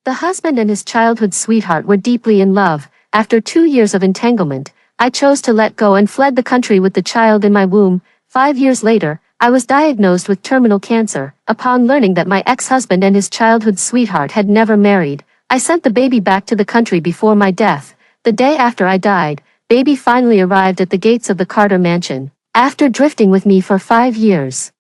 The husband and his childhood sweetheart were deeply in love. After 2 years of entanglement, I chose to let go and fled the country with the child in my womb. 5 years later, I was diagnosed with terminal cancer. Upon learning that my ex-husband and his childhood sweetheart had never married, I sent the baby back to the country before my death. The day after I died, baby finally arrived at the gates of the Carter mansion, after drifting with me for 5 years.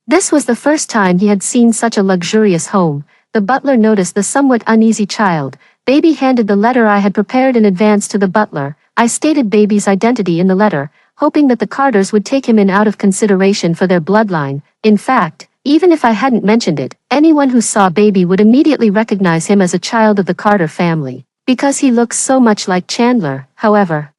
This was the first time he had seen such a luxurious home. The butler noticed the somewhat uneasy child. Baby handed the letter I had prepared in advance to the butler. I stated baby's identity in the letter, hoping that the Carters would take him in out of consideration for their bloodline. In fact, even if I hadn't mentioned it, anyone who saw baby would immediately recognize him as a child of the Carter family, because he looks so much like Chandler. However,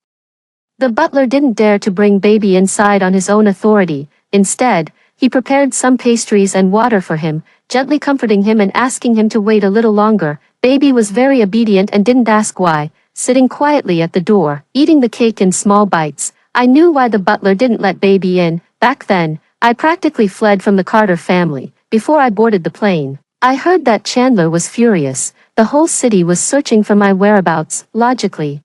the butler didn't dare to bring baby inside on his own authority. Instead, he prepared some pastries and water for him, gently comforting him and asking him to wait a little longer. Baby was very obedient and didn't ask why, sitting quietly at the door, eating the cake in small bites. I knew why the butler didn't let baby in. Back then, I practically fled from the Carter family. Before I boarded the plane, I heard that Chandler was furious. The whole city was searching for my whereabouts. Logically,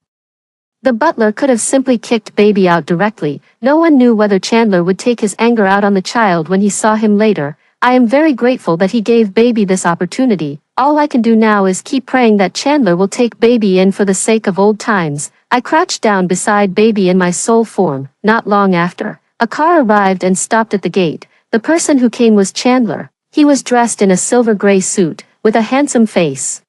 the butler could have simply kicked baby out directly. No one knew whether Chandler would take his anger out on the child when he saw him later. I am very grateful that he gave baby this opportunity. All I can do now is keep praying that Chandler will take baby in for the sake of old times. I crouched down beside baby in my soul form. Not long after, a car arrived and stopped at the gate. The person who came was Chandler. He was dressed in a silver gray suit, with a handsome face,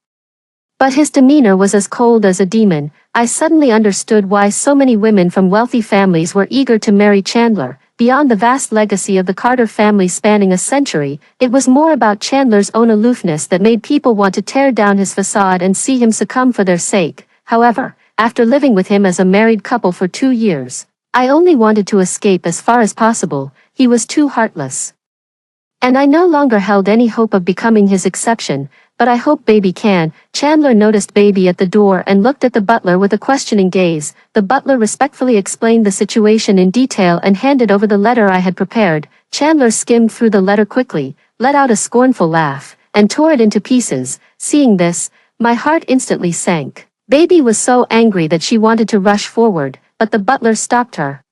but his demeanor was as cold as a demon. I suddenly understood why so many women from wealthy families were eager to marry Chandler. Beyond the vast legacy of the Carter family spanning a century, it was more about Chandler's own aloofness that made people want to tear down his facade and see him succumb for their sake. However, after living with him as a married couple for 2 years, I only wanted to escape as far as possible. He was too heartless, and I no longer held any hope of becoming his exception. But I hope baby can. Chandler noticed baby at the door and looked at the butler with a questioning gaze. The butler respectfully explained the situation in detail and handed over the letter I had prepared. Chandler skimmed through the letter quickly, let out a scornful laugh, and tore it into pieces. Seeing this, my heart instantly sank. Baby was so angry that she wanted to rush forward, but the butler stopped her,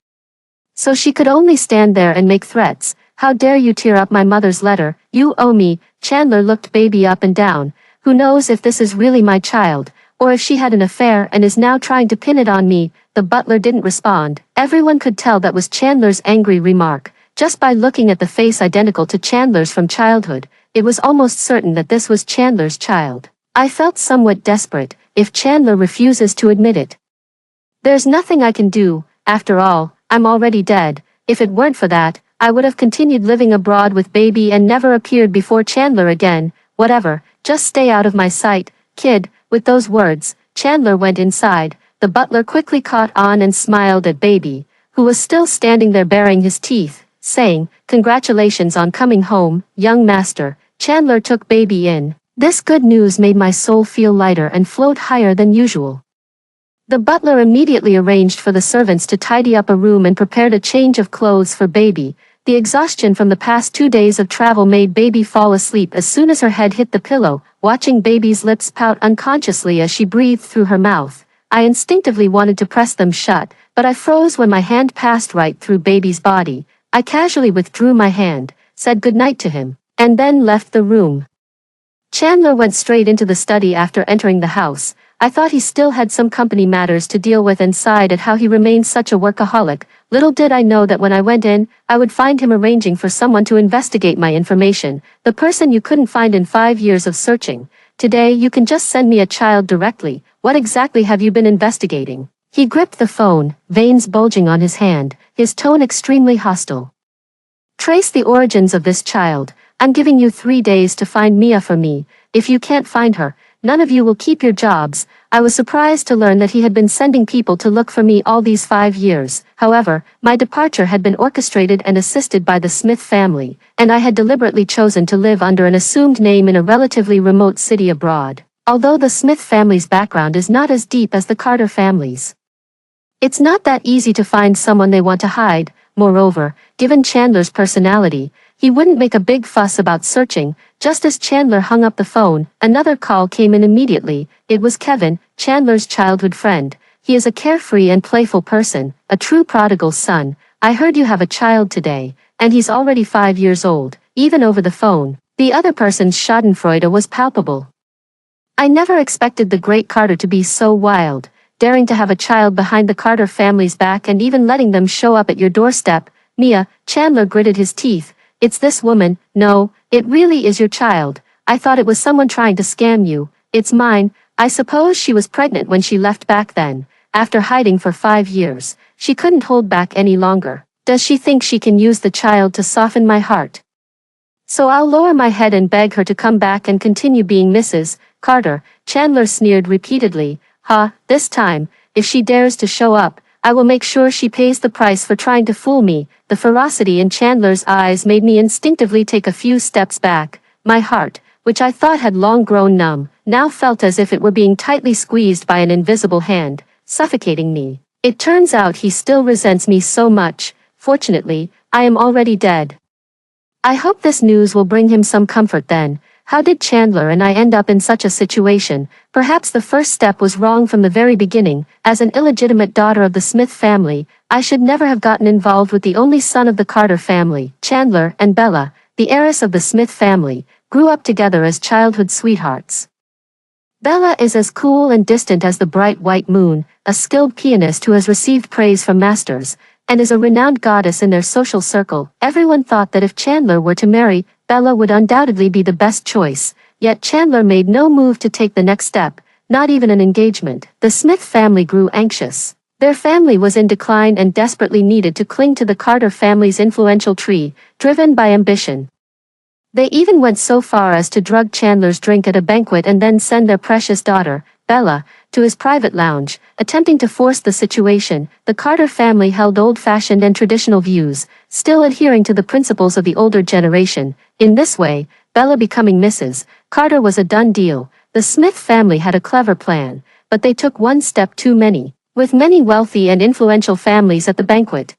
so she could only stand there and make threats. How dare you tear up my mother's letter? You owe me. Chandler looked baby up and down. Who knows if this is really my child, or if she had an affair and is now trying to pin it on me. The butler didn't respond. Everyone could tell that was Chandler's angry remark. Just by looking at the face identical to Chandler's from childhood, it was almost certain that this was Chandler's child. I felt somewhat desperate. If Chandler refuses to admit it, there's nothing I can do. After all, I'm already dead. If it weren't for that, I would have continued living abroad with baby and never appeared before Chandler again. Whatever, just stay out of my sight, kid. With those words, Chandler went inside. The butler quickly caught on and smiled at baby, who was still standing there baring his teeth, saying, "Congratulations on coming home, young master." Chandler took baby in. This good news made my soul feel lighter and float higher than usual. The butler immediately arranged for the servants to tidy up a room and prepared a change of clothes for baby. The exhaustion from the past 2 days of travel made baby fall asleep as soon as her head hit the pillow. Watching baby's lips pout unconsciously as she breathed through her mouth, I instinctively wanted to press them shut, but I froze when my hand passed right through baby's body. I casually withdrew my hand, said goodnight to him, and then left the room. Chandler went straight into the study after entering the house. I thought he still had some company matters to deal with and sighed at how he remained such a workaholic. Little did I know that when I went in, I would find him arranging for someone to investigate my information, the person you couldn't find in 5 years of searching. Today you can just send me a child directly. What exactly have you been investigating? He gripped the phone, veins bulging on his hand, his tone extremely hostile. Trace the origins of this child. I'm giving you 3 days to find Mia for me. If you can't find her, none of you will keep your jobs. I was surprised to learn that he had been sending people to look for me all these 5 years. However, my departure had been orchestrated and assisted by the Smith family, and I had deliberately chosen to live under an assumed name in a relatively remote city abroad. Although the Smith family's background is not as deep as the Carter family's, it's not that easy to find someone they want to hide. Moreover, given Chandler's personality, he wouldn't make a big fuss about searching, Just as Chandler hung up the phone, another call came in immediately. It was Kevin, Chandler's childhood friend. He is a carefree and playful person, a true prodigal son. I heard you have a child today, and he's already 5 years old, even over the phone. The other person's schadenfreude was palpable. I never expected the great Carter to be so wild, daring to have a child behind the Carter family's back and even letting them show up at your doorstep. Mia, Chandler gritted his teeth. It's this woman. No, it really is your child. I thought it was someone trying to scam you. It's mine. I suppose she was pregnant when she left back then. After hiding for 5 years, she couldn't hold back any longer. Does she think she can use the child to soften my heart? So I'll lower my head and beg her to come back and continue being Mrs. Carter. Chandler sneered repeatedly. This time, if she dares to show up, I will make sure she pays the price for trying to fool me. The ferocity in Chandler's eyes made me instinctively take a few steps back. My heart, which I thought had long grown numb, now felt as if it were being tightly squeezed by an invisible hand, suffocating me. It turns out he still resents me so much. Fortunately, I am already dead. I hope this news will bring him some comfort then. How did Chandler and I end up in such a situation? Perhaps the first step was wrong from the very beginning. As an illegitimate daughter of the Smith family, I should never have gotten involved with the only son of the Carter family. Chandler and Bella, the heiress of the Smith family, grew up together as childhood sweethearts. Bella is as cool and distant as the bright white moon, a skilled pianist who has received praise from masters, and is a renowned goddess in their social circle. Everyone thought that if Chandler were to marry, Bella would undoubtedly be the best choice, yet Chandler made no move to take the next step, not even an engagement. The Smith family grew anxious. Their family was in decline and desperately needed to cling to the Carter family's influential tree, driven by ambition. They even went so far as to drug Chandler's drink at a banquet and then send their precious daughter, Bella, to his private lounge, attempting to force the situation. The Carter family held old-fashioned and traditional views, still adhering to the principles of the older generation. In this way, Bella becoming Mrs. Carter was a done deal. The Smith family had a clever plan, but they took one step too many. With many wealthy and influential families at the banquet,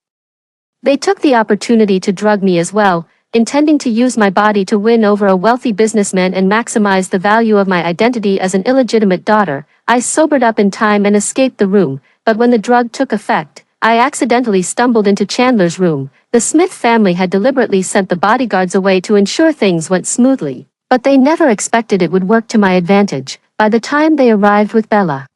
they took the opportunity to drug me as well, intending to use my body to win over a wealthy businessman and maximize the value of my identity as an illegitimate daughter. I sobered up in time and escaped the room, but when the drug took effect, I accidentally stumbled into Chandler's room. The Smith family had deliberately sent the bodyguards away to ensure things went smoothly, but they never expected it would work to my advantage. By the time they arrived with Bella,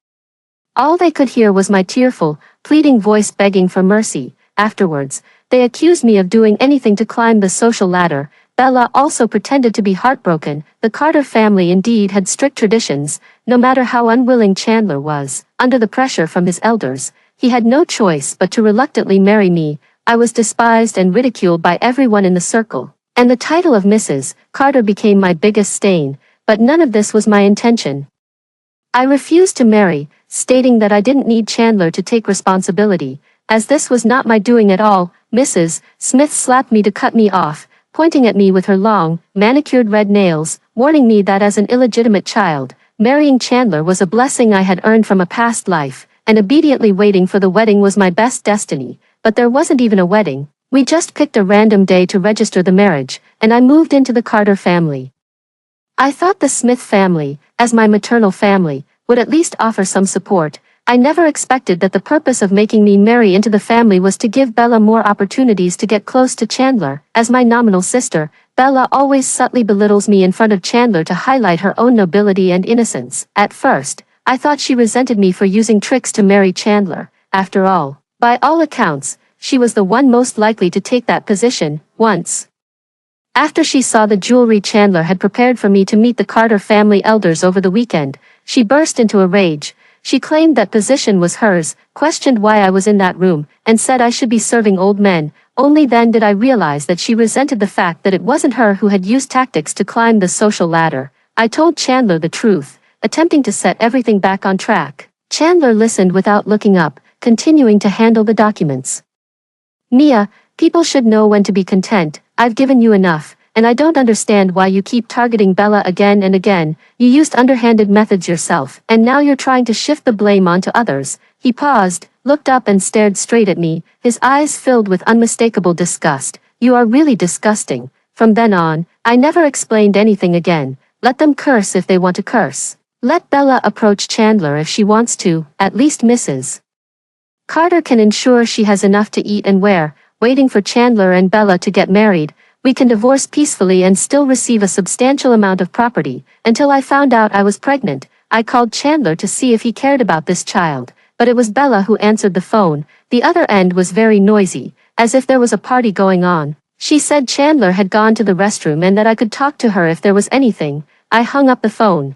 all they could hear was my tearful, pleading voice begging for mercy. Afterwards, they accused me of doing anything to climb the social ladder. Bella also pretended to be heartbroken. The Carter family indeed had strict traditions. No matter how unwilling Chandler was, under the pressure from his elders, he had no choice but to reluctantly marry me. I was despised and ridiculed by everyone in the circle, and the title of Mrs. Carter became my biggest stain, but none of this was my intention. I refused to marry, stating that I didn't need Chandler to take responsibility, as this was not my doing at all. Mrs. Smith slapped me to cut me off, pointing at me with her long, manicured red nails, warning me that as an illegitimate child, marrying Chandler was a blessing I had earned from a past life, and obediently waiting for the wedding was my best destiny. But there wasn't even a wedding. We just picked a random day to register the marriage, and I moved into the Carter family. I thought the Smith family, as my maternal family, would at least offer some support. I never expected that the purpose of making me marry into the family was to give Bella more opportunities to get close to Chandler. As my nominal sister, Bella always subtly belittles me in front of Chandler to highlight her own nobility and innocence. At first, I thought she resented me for using tricks to marry Chandler. After all, by all accounts, she was the one most likely to take that position. Once, after she saw the jewelry Chandler had prepared for me to meet the Carter family elders over the weekend, she burst into a rage. She claimed that position was hers, questioned why I was in that room, and said I should be serving old men. Only then did I realize that she resented the fact that it wasn't her who had used tactics to climb the social ladder. I told Chandler the truth, attempting to set everything back on track. Chandler listened without looking up, continuing to handle the documents. Mia, people should know when to be content. I've given you enough, and I don't understand why you keep targeting Bella again and again. You used underhanded methods yourself, and now you're trying to shift the blame onto others. He paused, looked up and stared straight at me, his eyes filled with unmistakable disgust. You are really disgusting. From then on, I never explained anything again. Let them curse if they want to curse. Let Bella approach Chandler if she wants to, at least Mrs. Carter can ensure she has enough to eat and wear, waiting for Chandler and Bella to get married. We can divorce peacefully and still receive a substantial amount of property. Until I found out I was pregnant, I called Chandler to see if he cared about this child, but it was Bella who answered the phone. The other end was very noisy, as if there was a party going on. She said Chandler had gone to the restroom and that I could talk to her if there was anything. I hung up the phone.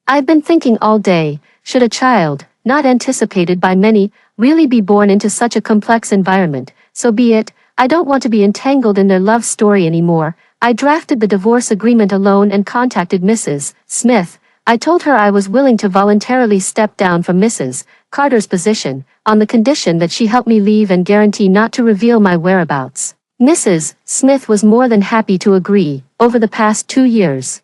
I've been thinking all day, should a child, not anticipated by many, really be born into such a complex environment? So be it. I don't want to be entangled in their love story anymore. I drafted the divorce agreement alone and contacted Mrs. Smith. I told her I was willing to voluntarily step down from Mrs. Carter's position, on the condition that she help me leave and guarantee not to reveal my whereabouts. Mrs. Smith was more than happy to agree. Over the past 2 years,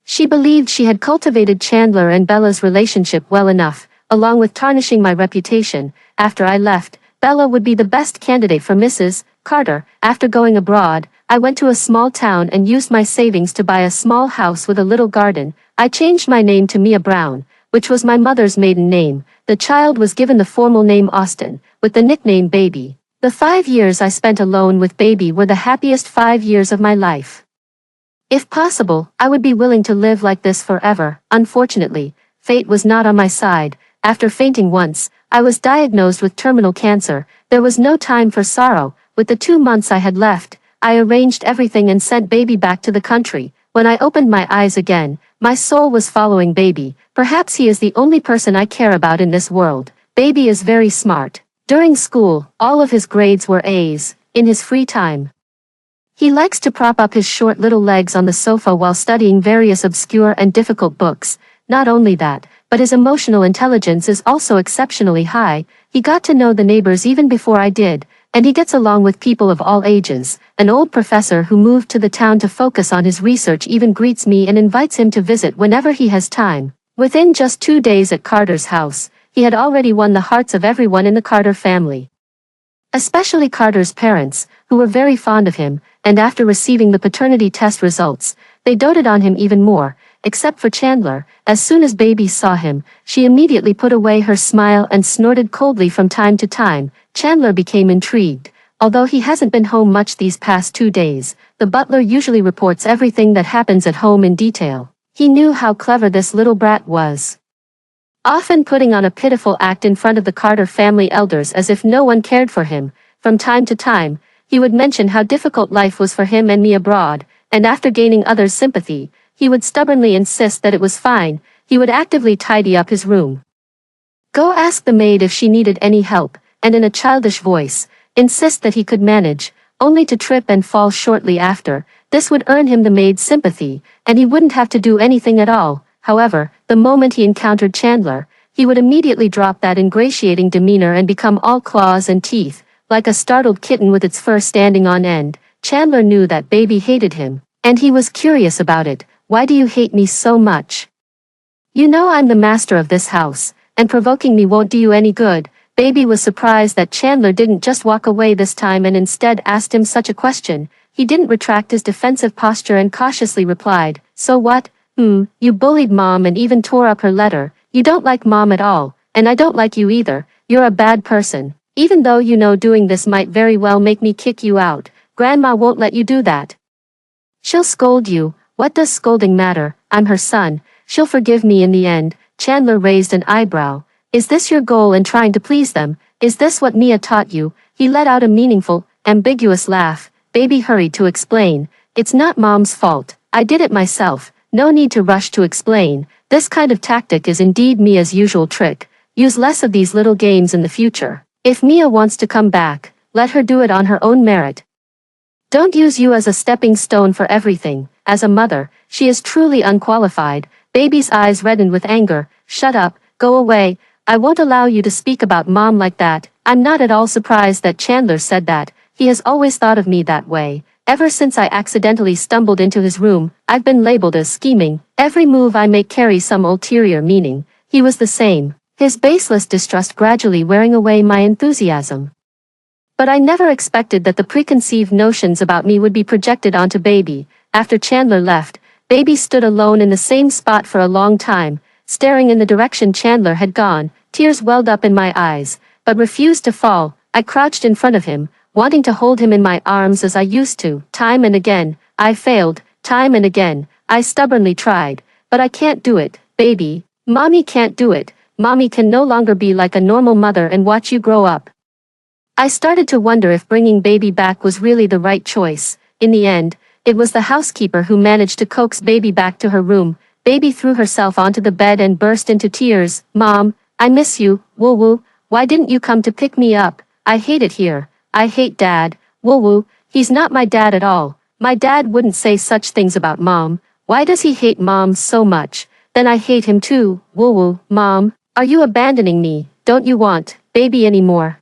she believed she had cultivated Chandler and Bella's relationship well enough, along with tarnishing my reputation. After I left, Bella would be the best candidate for Mrs. Carter. After going abroad, I went to a small town and used my savings to buy a small house with a little garden. I changed my name to Mia Brown, which was my mother's maiden name. The child was given the formal name Austin, with the nickname Baby. The 5 years I spent alone with Baby were the happiest 5 years of my life. If possible, I would be willing to live like this forever. Unfortunately, fate was not on my side. After fainting once, I was diagnosed with terminal cancer. There was no time for sorrow. With the 2 months I had left, I arranged everything and sent Baby back to the country. When I opened my eyes again, my soul was following Baby. Perhaps he is the only person I care about in this world. Baby is very smart. During school, all of his grades were A's. In his free time, he likes to prop up his short little legs on the sofa while studying various obscure and difficult books. Not only that, but his emotional intelligence is also exceptionally high. He got to know the neighbors even before I did, and he gets along with people of all ages. An old professor who moved to the town to focus on his research even greets me and invites him to visit whenever he has time. Within just 2 days at Carter's house, he had already won the hearts of everyone in the Carter family, especially Carter's parents, who were very fond of him, and after receiving the paternity test results, they doted on him even more. Except for Chandler. As soon as Baby saw him, she immediately put away her smile and snorted coldly from time to time. Chandler became intrigued. Although he hasn't been home much these past 2 days, the butler usually reports everything that happens at home in detail. He knew how clever this little brat was, often putting on a pitiful act in front of the Carter family elders as if no one cared for him. From time to time, he would mention how difficult life was for him and me abroad, and after gaining others' sympathy, he would stubbornly insist that it was fine. He would actively tidy up his room, go ask the maid if she needed any help, and in a childish voice, insist that he could manage, only to trip and fall shortly after. This would earn him the maid's sympathy, and he wouldn't have to do anything at all. However, the moment he encountered Chandler, he would immediately drop that ingratiating demeanor and become all claws and teeth, like a startled kitten with its fur standing on end. Chandler knew that Baby hated him, and he was curious about it. Why do you hate me so much? You know I'm the master of this house, and provoking me won't do you any good. Baby was surprised that Chandler didn't just walk away this time and instead asked him such a question. He didn't retract his defensive posture and cautiously replied, "So what? You bullied Mom and even tore up her letter. You don't like Mom at all, and I don't like you either. You're a bad person. Even though you know doing this might very well make me kick you out, Grandma won't let you do that. She'll scold you. What does scolding matter? I'm her son. She'll forgive me in the end." Chandler raised an eyebrow. "Is this your goal in trying to please them? Is this what Mia taught you?" He let out a meaningful, ambiguous laugh. Baby hurried to explain. "It's not Mom's fault. I did it myself. No need to rush to explain. This kind of tactic is indeed Mia's usual trick. Use less of these little games in the future. If Mia wants to come back, let her do it on her own merit. Don't use you as a stepping stone for everything. As a mother, she is truly unqualified." Baby's eyes reddened with anger. "Shut up, go away. I won't allow you to speak about Mom like that." I'm not at all surprised that Chandler said that. He has always thought of me that way. Ever since I accidentally stumbled into his room, I've been labeled as scheming. Every move I make carries some ulterior meaning. He was the same, his baseless distrust gradually wearing away my enthusiasm. But I never expected that the preconceived notions about me would be projected onto baby. After Chandler left, baby stood alone in the same spot for a long time, staring in the direction Chandler had gone. Tears welled up in my eyes, but refused to fall. I crouched in front of him, wanting to hold him in my arms as I used to. Time and again, I failed. Time and again, I stubbornly tried. But I can't do it, baby. Mommy can't do it. Mommy can no longer be like a normal mother and watch you grow up. I started to wonder if bringing baby back was really the right choice. In the end, it was the housekeeper who managed to coax baby back to her room. Baby threw herself onto the bed and burst into tears. Mom, I miss you, woo woo. Why didn't you come to pick me up? I hate it here. I hate Dad. Woo woo, he's not my dad at all. My dad wouldn't say such things about Mom. Why does he hate Mom so much? Then I hate him too. Woo woo, Mom, are you abandoning me? Don't you want baby anymore?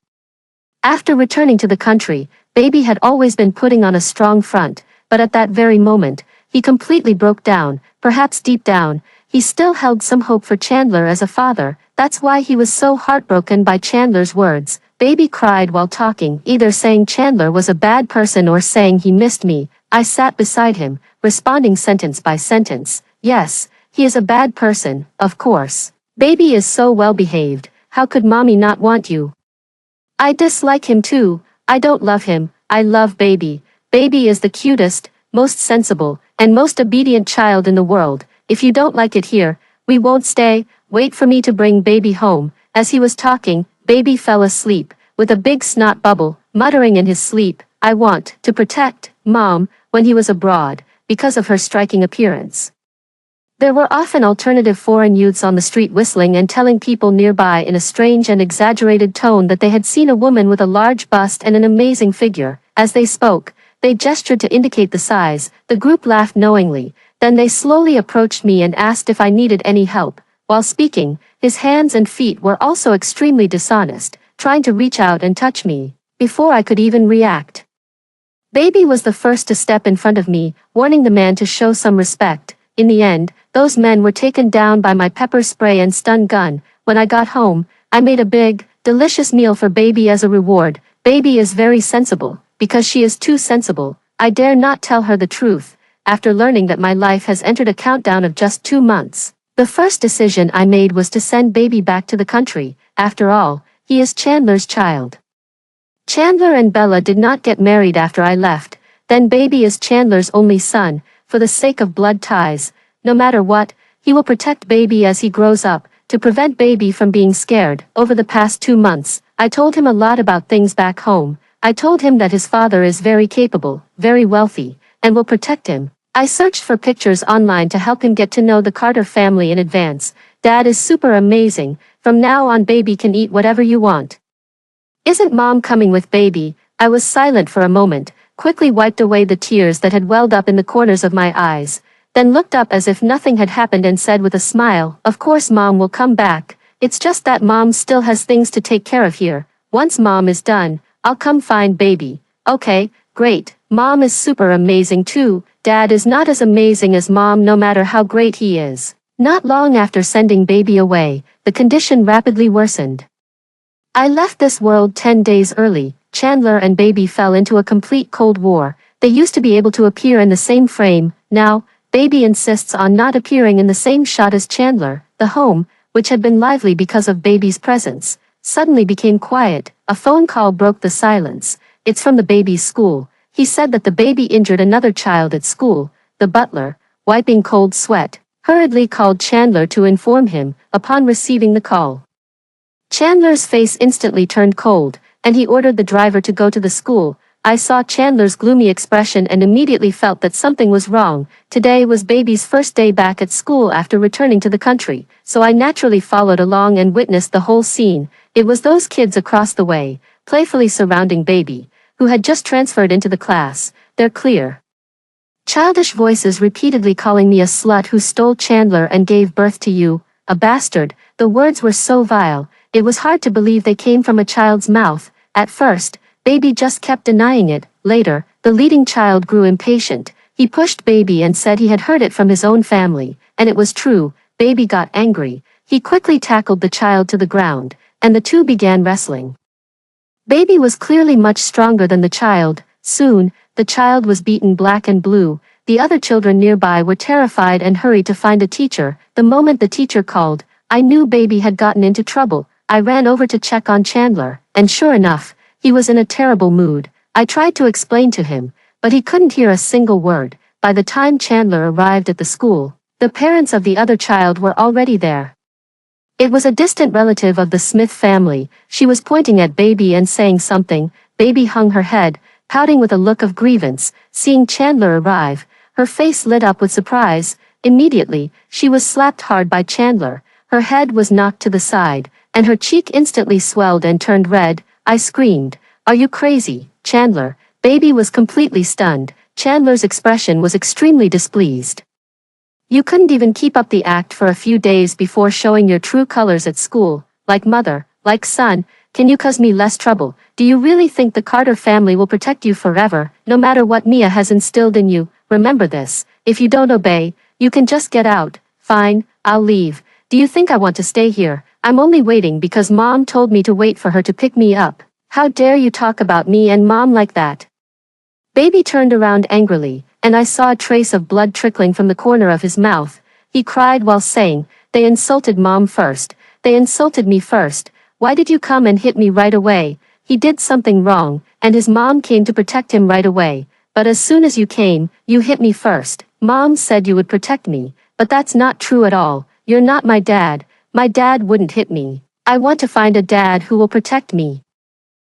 After returning to the country, baby had always been putting on a strong front, but at that very moment, he completely broke down. Perhaps deep down, he still held some hope for Chandler as a father. That's why he was so heartbroken by Chandler's words. Baby cried while talking, either saying Chandler was a bad person or saying he missed me. I sat beside him, responding sentence by sentence. Yes, he is a bad person, of course. Baby is so well behaved. How could mommy not want you? I dislike him too. I don't love him. I love baby. Baby is the cutest, most sensible, and most obedient child in the world. If you don't like it here, we won't stay. Wait for me to bring baby home. As he was talking, baby fell asleep, with a big snot bubble, muttering in his sleep, I want to protect Mom when he was abroad, because of her striking appearance. There were often alternative foreign youths on the street whistling and telling people nearby in a strange and exaggerated tone that they had seen a woman with a large bust and an amazing figure. As they spoke, they gestured to indicate the size. The group laughed knowingly. Then they slowly approached me and asked if I needed any help. While speaking, his hands and feet were also extremely dishonest, trying to reach out and touch me, before I could even react. Baby was the first to step in front of me, warning the man to show some respect. In the end, those men were taken down by my pepper spray and stun gun. When I got home, I made a big, delicious meal for baby as a reward. Baby is very sensible, because she is too sensible. I dare not tell her the truth. After learning that my life has entered a countdown of just 2 months, the first decision I made was to send baby back to the country. After all, he is Chandler's child. Chandler and Bella did not get married after I left. Then baby is Chandler's only son. For the sake of blood ties, no matter what, he will protect baby as he grows up, to prevent baby from being scared. Over the past 2 months, I told him a lot about things back home. I told him that his father is very capable, very wealthy, and will protect him. I searched for pictures online to help him get to know the Carter family in advance. Dad is super amazing. From now on baby can eat whatever you want. Isn't Mom coming with baby? I was silent for a moment, quickly wiped away the tears that had welled up in the corners of my eyes, then looked up as if nothing had happened and said with a smile, of course Mom will come back. It's just that Mom still has things to take care of here. Once Mom is done, I'll come find baby. Okay, great. Mom is super amazing too. Dad is not as amazing as Mom no matter how great he is. Not long after sending baby away, the condition rapidly worsened. I left this world 10 days early. Chandler and baby fell into a complete cold war. They used to be able to appear in the same frame. Now, baby insists on not appearing in the same shot as Chandler. The home, which had been lively because of baby's presence, suddenly became quiet. A phone call broke the silence. It's from the baby's school. He said that the baby injured another child at school. The butler, wiping cold sweat, hurriedly called Chandler to inform him. Upon receiving the call, Chandler's face instantly turned cold, and he ordered the driver to go to the school. I saw Chandler's gloomy expression and immediately felt that something was wrong. Today was baby's first day back at school after returning to the country, so I naturally followed along and witnessed the whole scene. It was those kids across the way, playfully surrounding baby, who had just transferred into the class, their clear, childish voices repeatedly calling me a slut who stole Chandler and gave birth to you, a bastard. The words were so vile, it was hard to believe they came from a child's mouth. At first, baby just kept denying it. Later, the leading child grew impatient. He pushed baby and said he had heard it from his own family, and it was true. Baby got angry. He quickly tackled the child to the ground, and the two began wrestling. Baby was clearly much stronger than the child. Soon, the child was beaten black and blue. The other children nearby were terrified and hurried to find a teacher. The moment the teacher called, I knew Baby had gotten into trouble. I ran over to check on Chandler, and sure enough, he was in a terrible mood. I tried to explain to him, but he couldn't hear a single word. By the time Chandler arrived at the school, the parents of the other child were already there. It was a distant relative of the Smith family. She was pointing at Baby and saying something. Baby hung her head, pouting with a look of grievance. Seeing Chandler arrive, her face lit up with surprise. Immediately, she was slapped hard by Chandler. Her head was knocked to the side, and her cheek instantly swelled and turned red. I screamed, "Are you crazy, Chandler?" Baby was completely stunned. Chandler's expression was extremely displeased. You couldn't even keep up the act for a few days before showing your true colors at school, like mother, like son. Can you cause me less trouble? Do you really think the Carter family will protect you forever, no matter what Mia has instilled in you? Remember this, if you don't obey, you can just get out. Fine, I'll leave. Do you think I want to stay here? I'm only waiting because Mom told me to wait for her to pick me up. How dare you talk about me and Mom like that? Baby turned around angrily, and I saw a trace of blood trickling from the corner of his mouth. He cried while saying, "They insulted Mom first. They insulted me first. Why did you come and hit me right away? He did something wrong, and his mom came to protect him right away. But as soon as you came, you hit me first. Mom said you would protect me, but that's not true at all. You're not my dad. My dad wouldn't hit me. I want to find a dad who will protect me."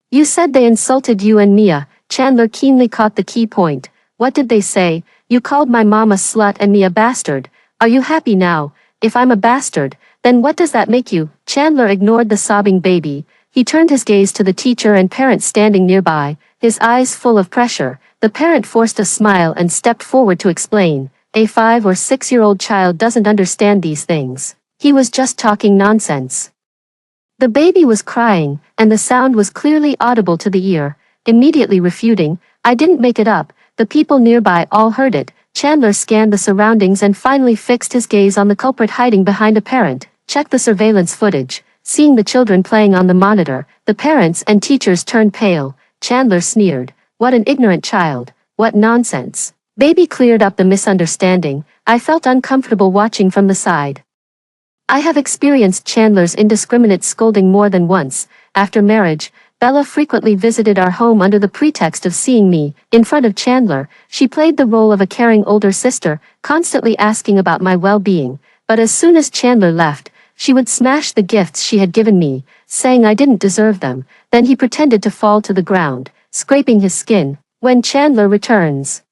You said they insulted you and Mia. Chandler keenly caught the key point. What did they say? You called my mom a slut and me a bastard. Are you happy now? If I'm a bastard, then what does that make you? Chandler ignored the sobbing Baby. He turned his gaze to the teacher and parent standing nearby, his eyes full of pressure. The parent forced a smile and stepped forward to explain. A 5 or 6-year-old child doesn't understand these things. He was just talking nonsense. The baby was crying, and the sound was clearly audible to the ear. Immediately refuting, "I didn't make it up." The people nearby all heard it. Chandler scanned the surroundings and finally fixed his gaze on the culprit hiding behind a parent. Checked the surveillance footage. Seeing the children playing on the monitor, the parents and teachers turned pale. Chandler sneered, "What an ignorant child. What nonsense." Baby cleared up the misunderstanding. I felt uncomfortable watching from the side. I have experienced Chandler's indiscriminate scolding more than once. After marriage, Bella frequently visited our home under the pretext of seeing me. In front of Chandler, she played the role of a caring older sister, constantly asking about my well-being. But as soon as Chandler left, she would smash the gifts she had given me, saying I didn't deserve them. Then he pretended to fall to the ground, scraping his skin. When Chandler returns,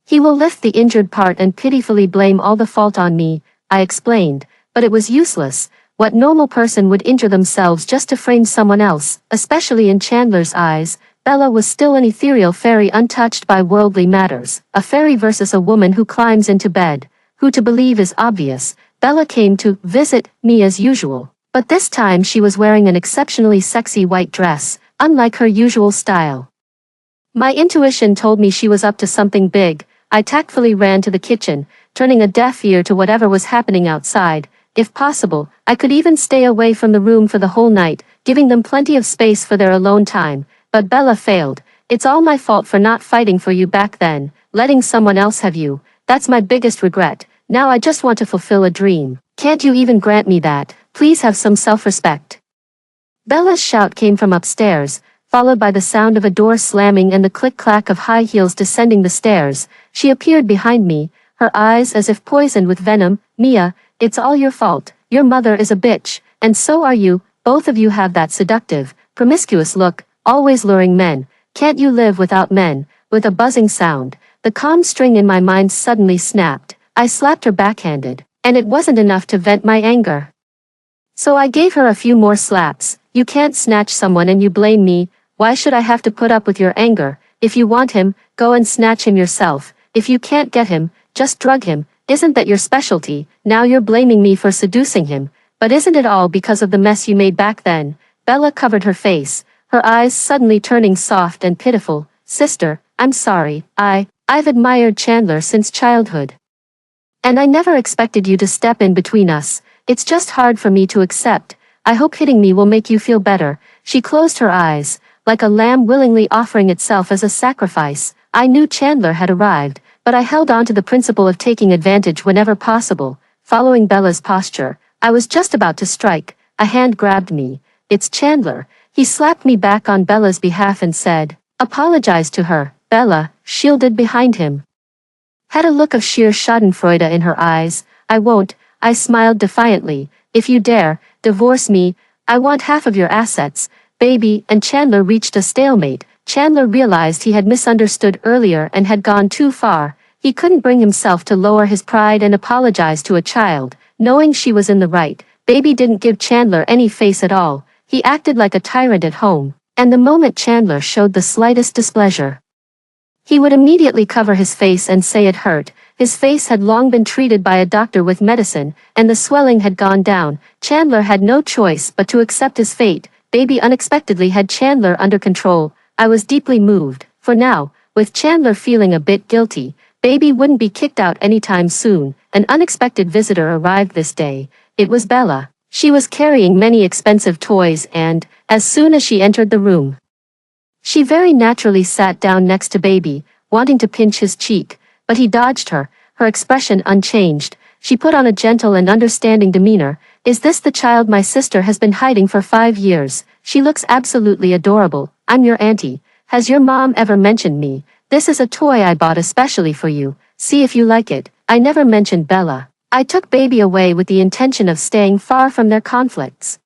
he will lift the injured part and pitifully blame all the fault on me, I explained. But it was useless. What normal person would injure themselves just to frame someone else? Especially in Chandler's eyes, Bella was still an ethereal fairy untouched by worldly matters. A fairy versus a woman who climbs into bed. Who to believe is obvious. Bella came to visit me as usual. But this time she was wearing an exceptionally sexy white dress, unlike her usual style. My intuition told me she was up to something big. I tactfully ran to the kitchen, turning a deaf ear to whatever was happening outside. If possible, I could even stay away from the room for the whole night, giving them plenty of space for their alone time. But Bella failed. "It's all my fault for not fighting for you back then, letting someone else have you. That's my biggest regret. Now I just want to fulfill a dream. Can't you even grant me that? Please have some self-respect." Bella's shout came from upstairs, followed by the sound of a door slamming and the click-clack of high heels descending the stairs. She appeared behind me, her eyes as if poisoned with venom. "Mia, it's all your fault. Your mother is a bitch, and so are you. Both of you have that seductive, promiscuous look, always luring men. Can't you live without men?" With a buzzing sound, the calm string in my mind suddenly snapped. I slapped her backhanded, and it wasn't enough to vent my anger. So I gave her a few more slaps. "You can't snatch someone and you blame me. Why should I have to put up with your anger? If you want him, go and snatch him yourself. If you can't get him, just drug him. Isn't that your specialty? Now you're blaming me for seducing him. But isn't it all because of the mess you made back then?" Bella covered her face, her eyes suddenly turning soft and pitiful. "Sister, I'm sorry. I've admired Chandler since childhood. And I never expected you to step in between us. It's just hard for me to accept. I hope hitting me will make you feel better." She closed her eyes, like a lamb willingly offering itself as a sacrifice. I knew Chandler had arrived, but I held on to the principle of taking advantage whenever possible. Following Bella's posture, I was just about to strike. A hand grabbed me. "It's Chandler." He slapped me back on Bella's behalf and said, "Apologize to her." Bella, shielded behind him, had a look of sheer schadenfreude in her eyes. "I won't," I smiled defiantly. "If you dare, divorce me, I want half of your assets, baby." And Chandler reached a stalemate. Chandler realized he had misunderstood earlier and had gone too far. He couldn't bring himself to lower his pride and apologize to a child, knowing she was in the right. Baby didn't give Chandler any face at all. He acted like a tyrant at home, and the moment Chandler showed the slightest displeasure, he would immediately cover his face and say it hurt. His face had long been treated by a doctor with medicine, and the swelling had gone down. Chandler had no choice but to accept his fate. Baby unexpectedly had Chandler under control. I was deeply moved, for now, with Chandler feeling a bit guilty, Baby wouldn't be kicked out anytime soon. An unexpected visitor arrived this day. It was Bella. She was carrying many expensive toys and, as soon as she entered the room, she very naturally sat down next to Baby, wanting to pinch his cheek, but he dodged her, her expression unchanged. She put on a gentle and understanding demeanor. "Is this the child my sister has been hiding for 5 years? She looks absolutely adorable. I'm your auntie. Has your mom ever mentioned me? This is a toy I bought especially for you. See if you like it." I never mentioned Bella. I took Baby away with the intention of staying far from their conflicts.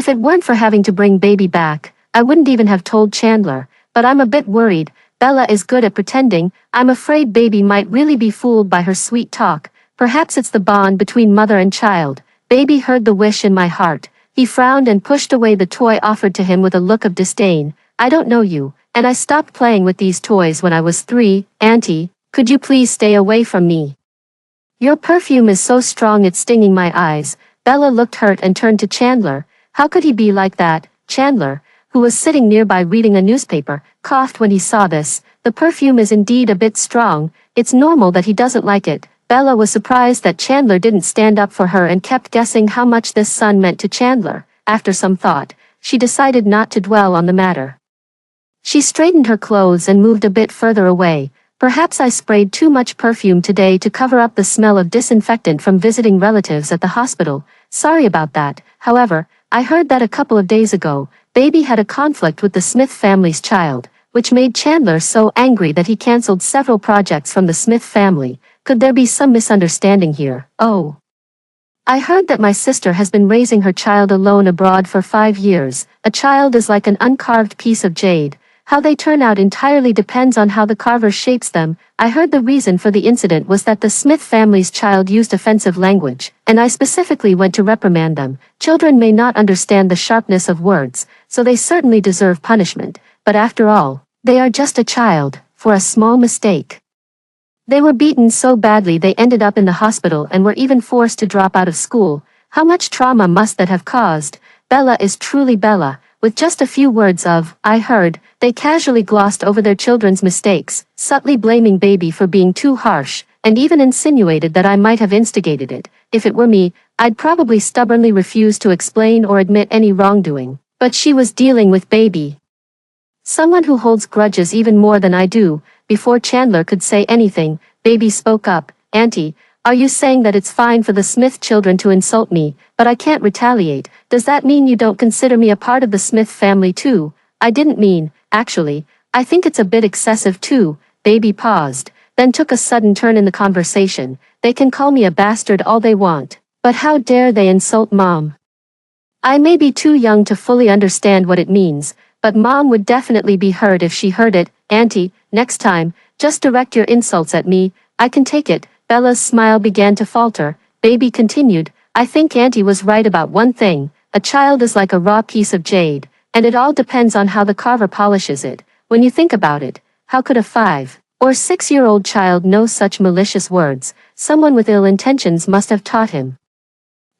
If it weren't for having to bring Baby back, I wouldn't even have told Chandler, but I'm a bit worried. Bella is good at pretending. I'm afraid Baby might really be fooled by her sweet talk. Perhaps it's the bond between mother and child. Baby heard the wish in my heart. He frowned and pushed away the toy offered to him with a look of disdain. "I don't know you, and I stopped playing with these toys when I was 3, Auntie. Could you please stay away from me? Your perfume is so strong it's stinging my eyes." Bella looked hurt and turned to Chandler. How could he be like that? Chandler, who was sitting nearby reading a newspaper, coughed when he saw this. "The perfume is indeed a bit strong. It's normal that he doesn't like it." Bella was surprised that Chandler didn't stand up for her and kept guessing how much this son meant to Chandler. After some thought, she decided not to dwell on the matter. She straightened her clothes and moved a bit further away. "Perhaps I sprayed too much perfume today to cover up the smell of disinfectant from visiting relatives at the hospital. Sorry about that. However, I heard that a couple of days ago, Baby had a conflict with the Smith family's child, which made Chandler so angry that he canceled several projects from the Smith family. Could there be some misunderstanding here? Oh, I heard that my sister has been raising her child alone abroad for 5 years. A child is like an uncarved piece of jade. How they turn out entirely depends on how the carver shapes them. I heard the reason for the incident was that the Smith family's child used offensive language, and I specifically went to reprimand them. Children may not understand the sharpness of words, so they certainly deserve punishment, but after all, they are just a child, for a small mistake. They were beaten so badly they ended up in the hospital and were even forced to drop out of school. How much trauma must that have caused? Bella is truly Bella. With just a few words of, "I heard," they casually glossed over their children's mistakes, subtly blaming Baby for being too harsh, and even insinuated that I might have instigated it. If it were me, I'd probably stubbornly refuse to explain or admit any wrongdoing. But she was dealing with Baby, someone who holds grudges even more than I do. Before Chandler could say anything, Baby spoke up. "Auntie, are you saying that it's fine for the Smith children to insult me, but I can't retaliate? Does that mean you don't consider me a part of the Smith family too?" "I didn't mean, actually, I think it's a bit excessive too." Baby paused, then took a sudden turn in the conversation. "They can call me a bastard all they want, but how dare they insult Mom? I may be too young to fully understand what it means, but Mom would definitely be hurt if she heard it. Auntie, next time, just direct your insults at me. I can take it." Bella's smile began to falter. Baby continued, "I think Auntie was right about one thing. A child is like a raw piece of jade, and it all depends on how the carver polishes it. When you think about it, how could a 5 or 6-year-old child know such malicious words? Someone with ill intentions must have taught him.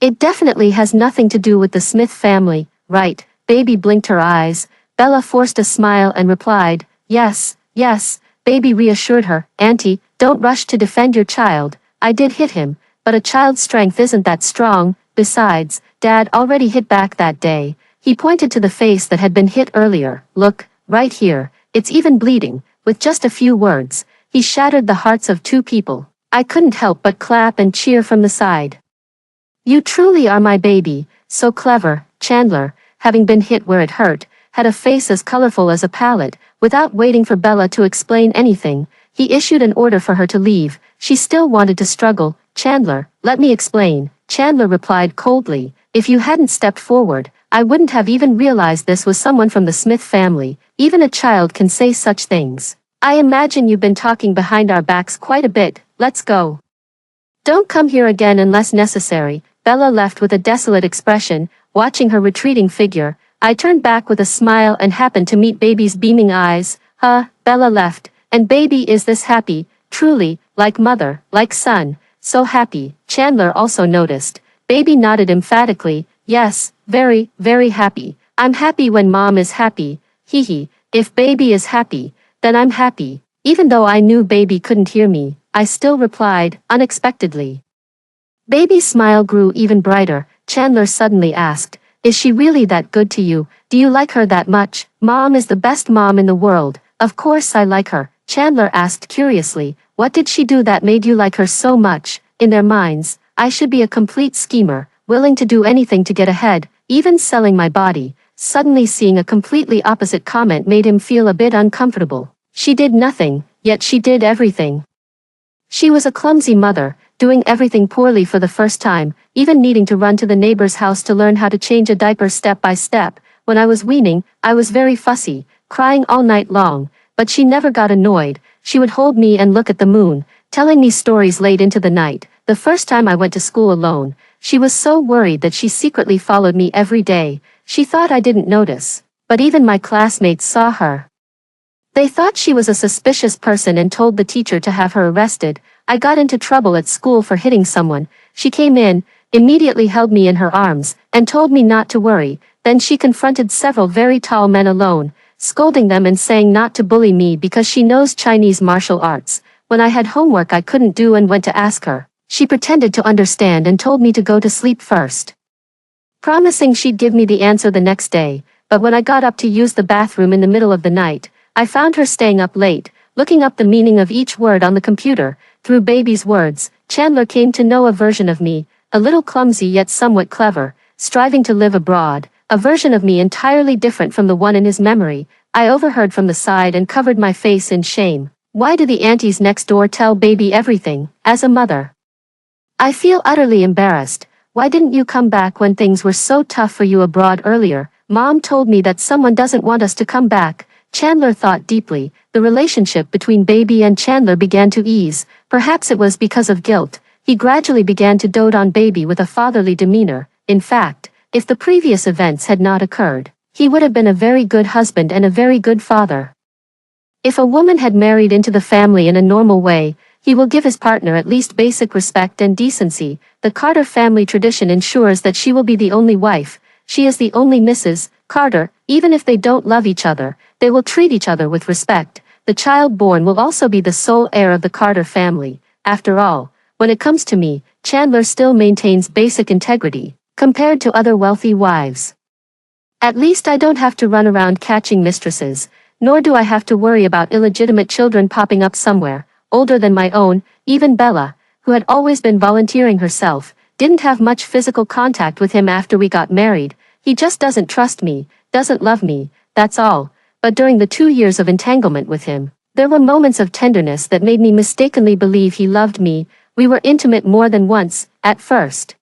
It definitely has nothing to do with the Smith family, right?" Baby blinked her eyes. Bella forced a smile and replied, "Yes, yes." Baby reassured her, "Auntie, don't rush to defend your child. I did hit him, but a child's strength isn't that strong. Besides, Dad already hit back that day. He pointed to the face that had been hit earlier. Look, right here, it's even bleeding. With just a few words, he shattered the hearts of two people. I couldn't help but clap and cheer from the side. You truly are my baby, so clever. Chandler, having been hit where it hurt, had a face as colorful as a palette. Without waiting for Bella to explain anything, he issued an order for her to leave. She still wanted to struggle. Chandler, let me explain. Chandler replied coldly, if you hadn't stepped forward, I wouldn't have even realized this was someone from the Smith family. Even a child can say such things. I imagine you've been talking behind our backs quite a bit. Let's go. Don't come here again unless necessary. Bella left with a desolate expression, watching her retreating figure. I turned back with a smile and happened to meet Baby's beaming eyes. Bella left, and Baby is this happy, truly, like mother, like son, so happy. Chandler also noticed. Baby nodded emphatically, yes, very, very happy. I'm happy when mom is happy. Hee. If Baby is happy, then I'm happy. Even though I knew Baby couldn't hear me, I still replied, unexpectedly. Baby's smile grew even brighter. Chandler suddenly asked, is she really that good to you? Do you like her that much? Mom is the best mom in the world. Of course I like her. Chandler asked curiously, what did she do that made you like her so much? In their minds, I should be a complete schemer, willing to do anything to get ahead, even selling my body. Suddenly seeing a completely opposite comment made him feel a bit uncomfortable. She did nothing, yet she did everything. She was a clumsy mother, doing everything poorly for the first time, even needing to run to the neighbor's house to learn how to change a diaper step by step. When I was weaning, I was very fussy, crying all night long, but she never got annoyed. She would hold me and look at the moon, telling me stories late into the night. The first time I went to school alone, she was so worried that she secretly followed me every day. She thought I didn't notice, but even my classmates saw her. They thought she was a suspicious person and told the teacher to have her arrested. I got into trouble at school for hitting someone. She came in, immediately held me in her arms, and told me not to worry. Then she confronted several very tall men alone, scolding them and saying not to bully me because she knows Chinese martial arts. When I had homework I couldn't do and went to ask her, she pretended to understand and told me to go to sleep first, promising she'd give me the answer the next day. But when I got up to use the bathroom in the middle of the night, I found her staying up late, looking up the meaning of each word on the computer. Through Baby's words, Chandler came to know a version of me, a little clumsy yet somewhat clever, striving to live abroad, a version of me entirely different from the one in his memory. I overheard from the side and covered my face in shame. Why do the aunties next door tell Baby everything? As a mother, I feel utterly embarrassed. Why didn't you come back when things were so tough for you abroad earlier? Mom told me that someone doesn't want us to come back. Chandler thought deeply. The relationship between Baby and Chandler began to ease. Perhaps it was because of guilt. He gradually began to dote on Baby with a fatherly demeanor. In fact, if the previous events had not occurred, he would have been a very good husband and a very good father. If a woman had married into the family in a normal way, he will give his partner at least basic respect and decency. The Carter family tradition ensures that she will be the only wife. She is the only Mrs. Carter. Even if they don't love each other, they will treat each other with respect. The child born will also be the sole heir of the Carter family. After all, when it comes to me, Chandler still maintains basic integrity, compared to other wealthy wives. At least I don't have to run around catching mistresses, nor do I have to worry about illegitimate children popping up somewhere, older than my own. Even Bella, who had always been volunteering herself, didn't have much physical contact with him after we got married. He just doesn't trust me, doesn't love me, that's all. But during the 2 years of entanglement with him, there were moments of tenderness that made me mistakenly believe he loved me. We were intimate more than once. At first,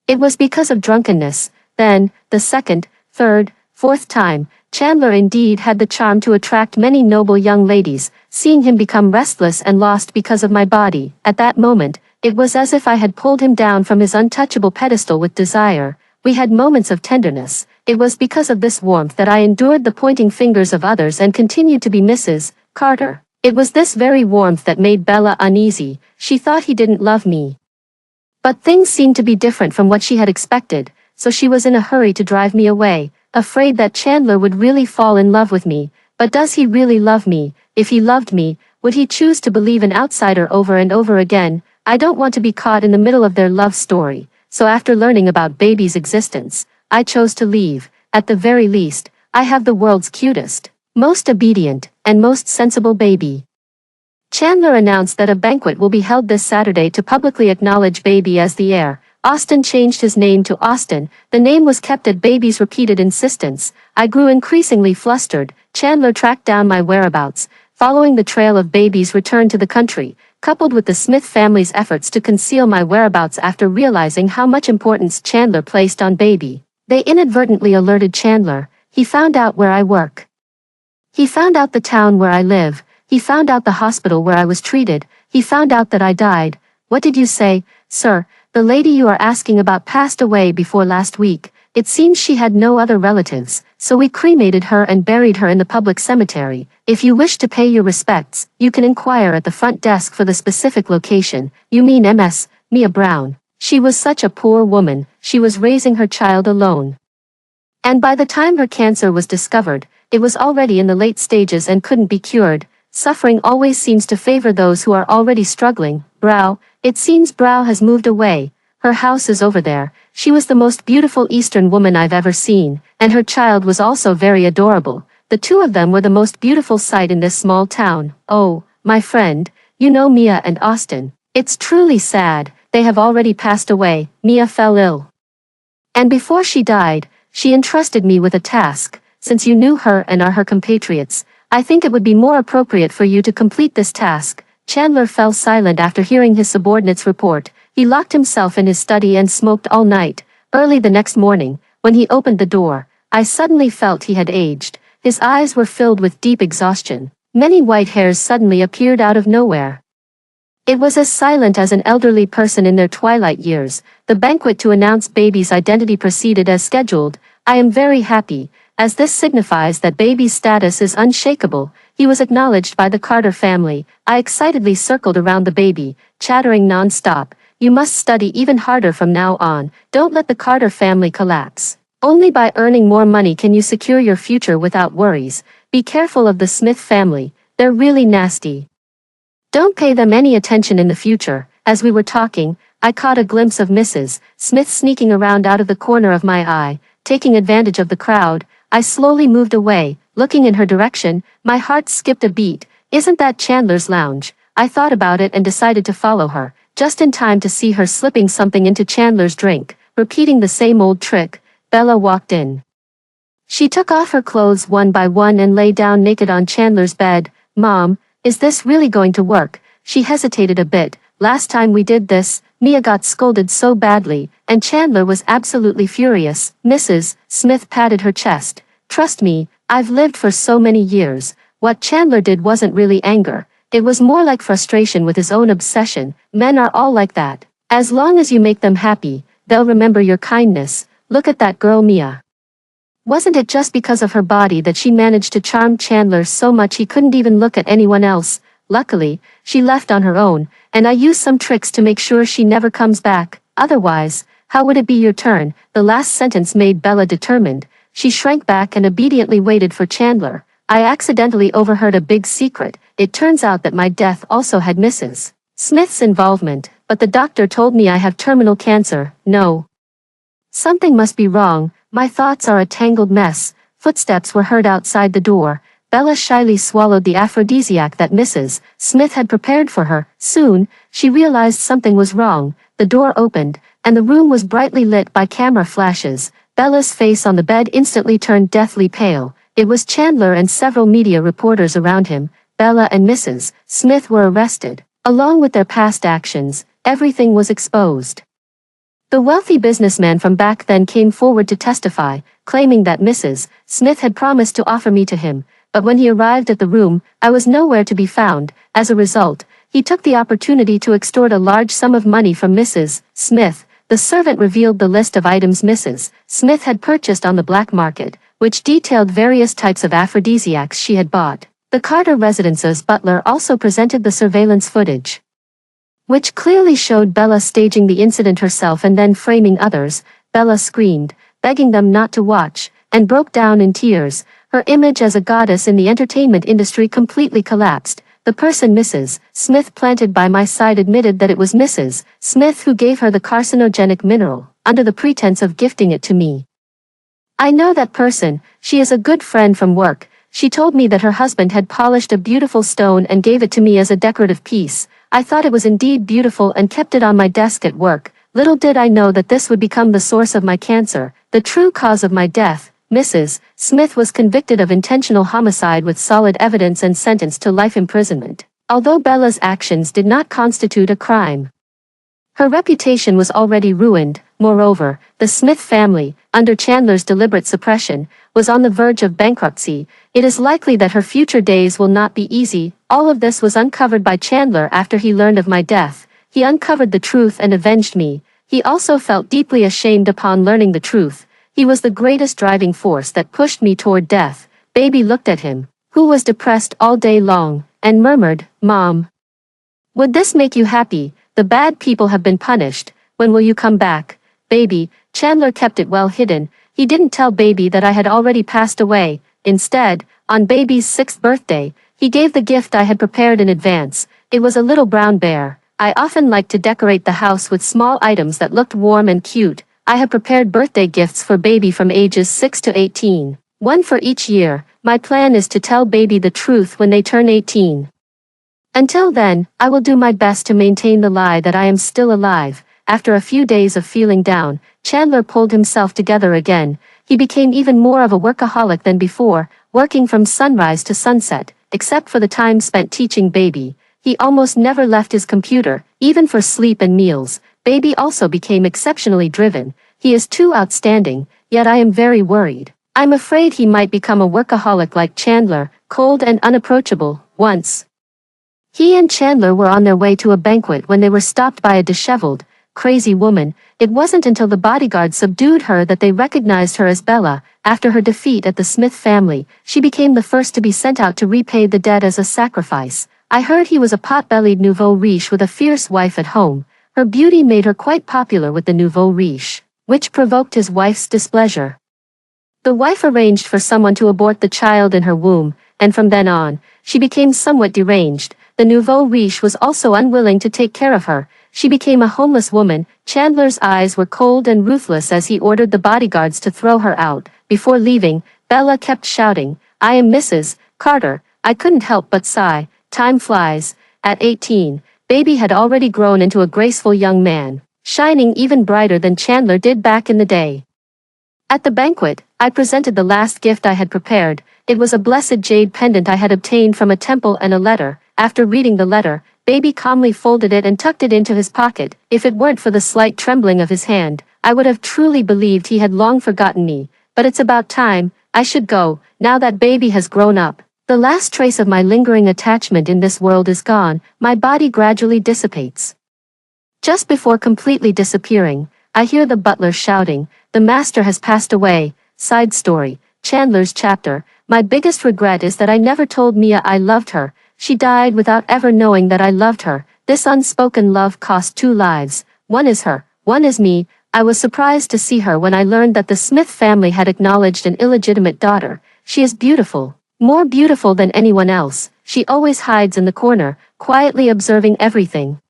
it was because of drunkenness. Then, the second, third, fourth time, Chandler indeed had the charm to attract many noble young ladies. Seeing him become restless and lost because of my body, at that moment, it was as if I had pulled him down from his untouchable pedestal with desire. We had moments of tenderness. It was because of this warmth that I endured the pointing fingers of others and continued to be Mrs. Carter. It was this very warmth that made Bella uneasy. She thought he didn't love me. But things seemed to be different from what she had expected, so she was in a hurry to drive me away, afraid that Chandler would really fall in love with me. But does he really love me? If he loved me, would he choose to believe an outsider over and over again? I don't want to be caught in the middle of their love story. So after learning about Baby's existence, I chose to leave. at the very least, I have the world's cutest, most obedient, and most sensible baby. Chandler announced that a banquet will be held this Saturday to publicly acknowledge Baby as the heir. Austin changed his name to Austin. The name was kept at Baby's repeated insistence. I grew increasingly flustered. Chandler tracked down my whereabouts, following the trail of Baby's return to the country, coupled with the Smith family's efforts to conceal my whereabouts after realizing how much importance Chandler placed on Baby. They inadvertently alerted Chandler. He found out where I work. He found out the town where I live. He found out the hospital where I was treated. He found out that I died. What did you say, sir? The lady you are asking about passed away before last week. It seems she had no other relatives, so we cremated her and buried her in the public cemetery. If you wish to pay your respects, you can inquire at the front desk for the specific location. You mean Ms. Mia Brown. She was such a poor woman. She was raising her child alone. And by the time her cancer was discovered, it was already in the late stages and couldn't be cured. Suffering always seems to favor those who are already struggling. Brow, it seems Brow has moved away. Her house is over there. She was the most beautiful Eastern woman I've ever seen, and her child was also very adorable. The two of them were the most beautiful sight in this small town. Oh, my friend, you know Mia and Austin. It's truly sad. They have already passed away. Mia fell ill. And before she died, she entrusted me with a task. Since you knew her and are her compatriots, I think it would be more appropriate for you to complete this task. Chandler fell silent after hearing his subordinate's report. He locked himself in his study and smoked all night. Early the next morning, when he opened the door, I suddenly felt he had aged. His eyes were filled with deep exhaustion. Many white hairs suddenly appeared out of nowhere. It was as silent as an elderly person in their twilight years. The banquet to announce Baby's identity proceeded as scheduled. I am very happy, as this signifies that Baby's status is unshakable. He was acknowledged by the Carter family. I excitedly circled around the baby, chattering non-stop. You must study even harder from now on. Don't let the Carter family collapse. Only by earning more money can you secure your future without worries. Be careful of the Smith family. They're really nasty. Don't pay them any attention in the future. As we were talking, I caught a glimpse of Mrs. Smith sneaking around out of the corner of my eye. Taking advantage of the crowd, I slowly moved away, looking in her direction. My heart skipped a beat. Isn't that Chandler's lounge? I thought about it and decided to follow her, just in time to see her slipping something into Chandler's drink. Repeating the same old trick, Bella walked in. She took off her clothes one by one and lay down naked on Chandler's bed. Mom, is this really going to work? She hesitated a bit. Last time we did this, Mia got scolded so badly, and Chandler was absolutely furious. Mrs. Smith patted her chest. Trust me, I've lived for so many years. What Chandler did wasn't really anger. It was more like frustration with his own obsession. Men are all like that. As long as you make them happy, they'll remember your kindness. Look at that girl Mia. Wasn't it just because of her body that she managed to charm Chandler so much he couldn't even look at anyone else? Luckily, she left on her own, and I used some tricks to make sure she never comes back. Otherwise, how would it be your turn? The last sentence made Bella determined. She shrank back and obediently waited for Chandler. I accidentally overheard a big secret. It turns out that my death also had Mrs. Smith's involvement, but the doctor told me I have terminal cancer. No. Something must be wrong. My thoughts are a tangled mess. Footsteps were heard outside the door. Bella shyly swallowed the aphrodisiac that Mrs. Smith had prepared for her. Soon, she realized something was wrong. The door opened, and the room was brightly lit by camera flashes. Bella's face on the bed instantly turned deathly pale. It was Chandler and several media reporters around him. Bella and Mrs. Smith were arrested. Along with their past actions, everything was exposed. The wealthy businessman from back then came forward to testify, claiming that Mrs. Smith had promised to offer me to him, but when he arrived at the room, I was nowhere to be found. As a result, he took the opportunity to extort a large sum of money from Mrs. Smith. The servant revealed the list of items Mrs. Smith had purchased on the black market, which detailed various types of aphrodisiacs she had bought. The Carter residence's butler also presented the surveillance footage, which clearly showed Bella staging the incident herself and then framing others. Bella screamed, begging them not to watch, and broke down in tears. Her image as a goddess in the entertainment industry completely collapsed. The person Mrs. Smith planted by my side admitted that it was Mrs. Smith who gave her the carcinogenic mineral, under the pretense of gifting it to me. I know that person, she is a good friend from work. She told me that her husband had polished a beautiful stone and gave it to me as a decorative piece. I thought it was indeed beautiful and kept it on my desk at work. Little did I know that this would become the source of my cancer, the true cause of my death. Mrs. Smith was convicted of intentional homicide with solid evidence and sentenced to life imprisonment, although Bella's actions did not constitute a crime. Her reputation was already ruined. Moreover, the Smith family, under Chandler's deliberate suppression, was on the verge of bankruptcy. It is likely that her future days will not be easy. All of this was uncovered by Chandler after he learned of my death. He uncovered the truth and avenged me. He also felt deeply ashamed upon learning the truth. He was the greatest driving force that pushed me toward death. Baby looked at him, who was depressed all day long, and murmured, "Mom, would this make you happy? The bad people have been punished. When will you come back?" Baby, Chandler kept it well hidden. He didn't tell Baby that I had already passed away. Instead, on Baby's 6th birthday, he gave the gift I had prepared in advance. It was a little brown bear. I often liked to decorate the house with small items that looked warm and cute. I have prepared birthday gifts for Baby from ages 6 to 18. One for each year. My plan is to tell Baby the truth when they turn 18. Until then, I will do my best to maintain the lie that I am still alive. After a few days of feeling down, Chandler pulled himself together again. He became even more of a workaholic than before, working from sunrise to sunset, except for the time spent teaching Baby. He almost never left his computer, even for sleep and meals. Baby also became exceptionally driven. He is too outstanding, yet I am very worried. I'm afraid he might become a workaholic like Chandler, cold and unapproachable. Once, he and Chandler were on their way to a banquet when they were stopped by a disheveled, crazy woman. It wasn't until the bodyguard subdued her that they recognized her as Bella. After her defeat at the Smith family, she became the first to be sent out to repay the debt as a sacrifice. I heard he was a pot-bellied nouveau riche with a fierce wife at home. Her beauty made her quite popular with the nouveau riche, which provoked his wife's displeasure. The wife arranged for someone to abort the child in her womb, and from then on, she became somewhat deranged. The nouveau riche was also unwilling to take care of her. She became a homeless woman. Chandler's eyes were cold and ruthless as he ordered the bodyguards to throw her out. Before leaving, Bella kept shouting, "I am Mrs. Carter." I couldn't help but sigh. Time flies. At 18, Baby had already grown into a graceful young man, shining even brighter than Chandler did back in the day. At the banquet, I presented the last gift I had prepared. It was a blessed jade pendant I had obtained from a temple and a letter. After reading the letter, Baby calmly folded it and tucked it into his pocket. If it weren't for the slight trembling of his hand, I would have truly believed he had long forgotten me. But it's about time. I should go, now that Baby has grown up. The last trace of my lingering attachment in this world is gone. My body gradually dissipates. Just before completely disappearing, I hear the butler shouting, "The master has passed away." Side story, Chandler's chapter. My biggest regret is that I never told Mia I loved her. She died without ever knowing that I loved her. This unspoken love cost 2 lives. One is her, one is me. I was surprised to see her when I learned that the Smith family had acknowledged an illegitimate daughter. She is beautiful, more beautiful than anyone else. She always hides in the corner, quietly observing everything.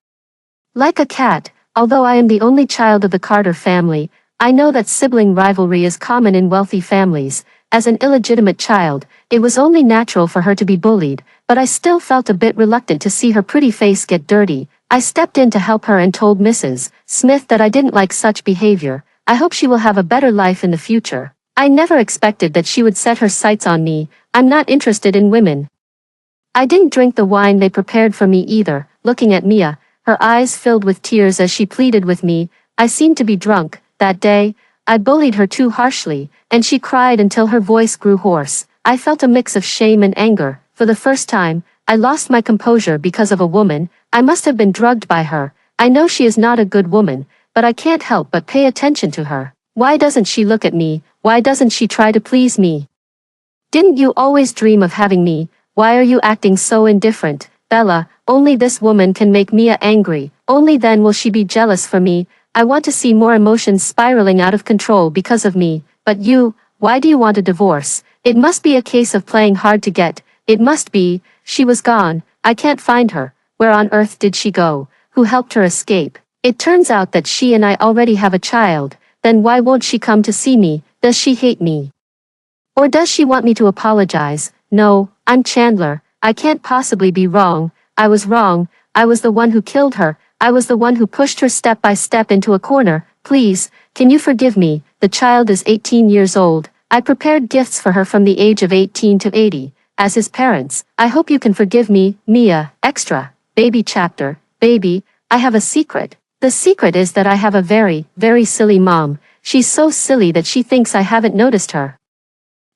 Like a cat, although I am the only child of the Carter family, I know that sibling rivalry is common in wealthy families. As an illegitimate child, it was only natural for her to be bullied, but I still felt a bit reluctant to see her pretty face get dirty. I stepped in to help her and told Mrs. Smith that I didn't like such behavior. I hope she will have a better life in the future. I never expected that she would set her sights on me. I'm not interested in women. I didn't drink the wine they prepared for me either. Looking at Mia, her eyes filled with tears as she pleaded with me. I seemed to be drunk. That day, I bullied her too harshly, and she cried until her voice grew hoarse. I felt a mix of shame and anger. For the first time, I lost my composure because of a woman. I must have been drugged by her. I know she is not a good woman, but I can't help but pay attention to her. Why doesn't she look at me? Why doesn't she try to please me? Didn't you always dream of having me? Why are you acting so indifferent? Bella, only this woman can make Mia angry. Only then will she be jealous for me. I want to see more emotions spiraling out of control because of me. But you, why do you want a divorce? It must be a case of playing hard to get. It must be. She was gone. I can't find her. Where on earth did she go? Who helped her escape? It turns out that she and I already have a child. Then why won't she come to see me? Does she hate me? Or does she want me to apologize? No, I'm Chandler. I can't possibly be wrong. I was wrong. I was the one who killed her. I was the one who pushed her step by step into a corner. Please, can you forgive me? The child is 18 years old. I prepared gifts for her from the age of 18 to 80. As his parents, I hope you can forgive me, Mia. Extra. Baby chapter. Baby, I have a secret. The secret is that I have a very, very silly mom. She's so silly that she thinks I haven't noticed her.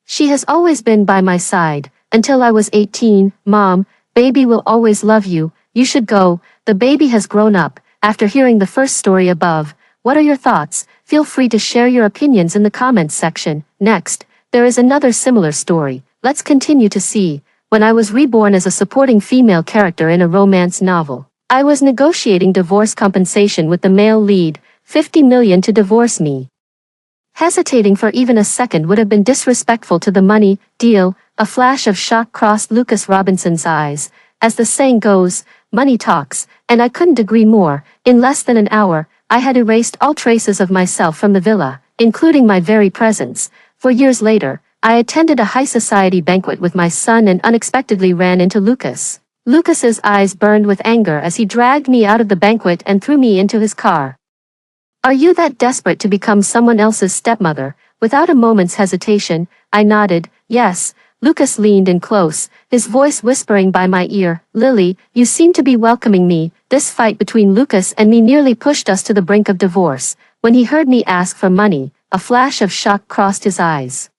She has always been by my side, until I was 18. Mom, baby will always love you. You should go. The baby has grown up. After hearing the first story above, what are your thoughts? Feel free to share your opinions in the comments section. Next, there is another similar story. Let's continue to see. When I was reborn as a supporting female character in a romance novel, I was negotiating divorce compensation with the male lead, $50 million to divorce me. Hesitating for even a second would have been disrespectful to the money deal. A flash of shock crossed Lucas Robinson's eyes. As the saying goes, money talks, and I couldn't agree more. In less than an hour, I had erased all traces of myself from the villa, including my very presence. 4 years later, I attended a high society banquet with my son and unexpectedly ran into Lucas. Lucas's eyes burned with anger as he dragged me out of the banquet and threw me into his car. Are you that desperate to become someone else's stepmother? Without a moment's hesitation, I nodded, yes. Lucas leaned in close, his voice whispering by my ear, Lily, you seem to be welcoming me. This fight between Lucas and me nearly pushed us to the brink of divorce. When he heard me ask for money, a flash of shock crossed his eyes.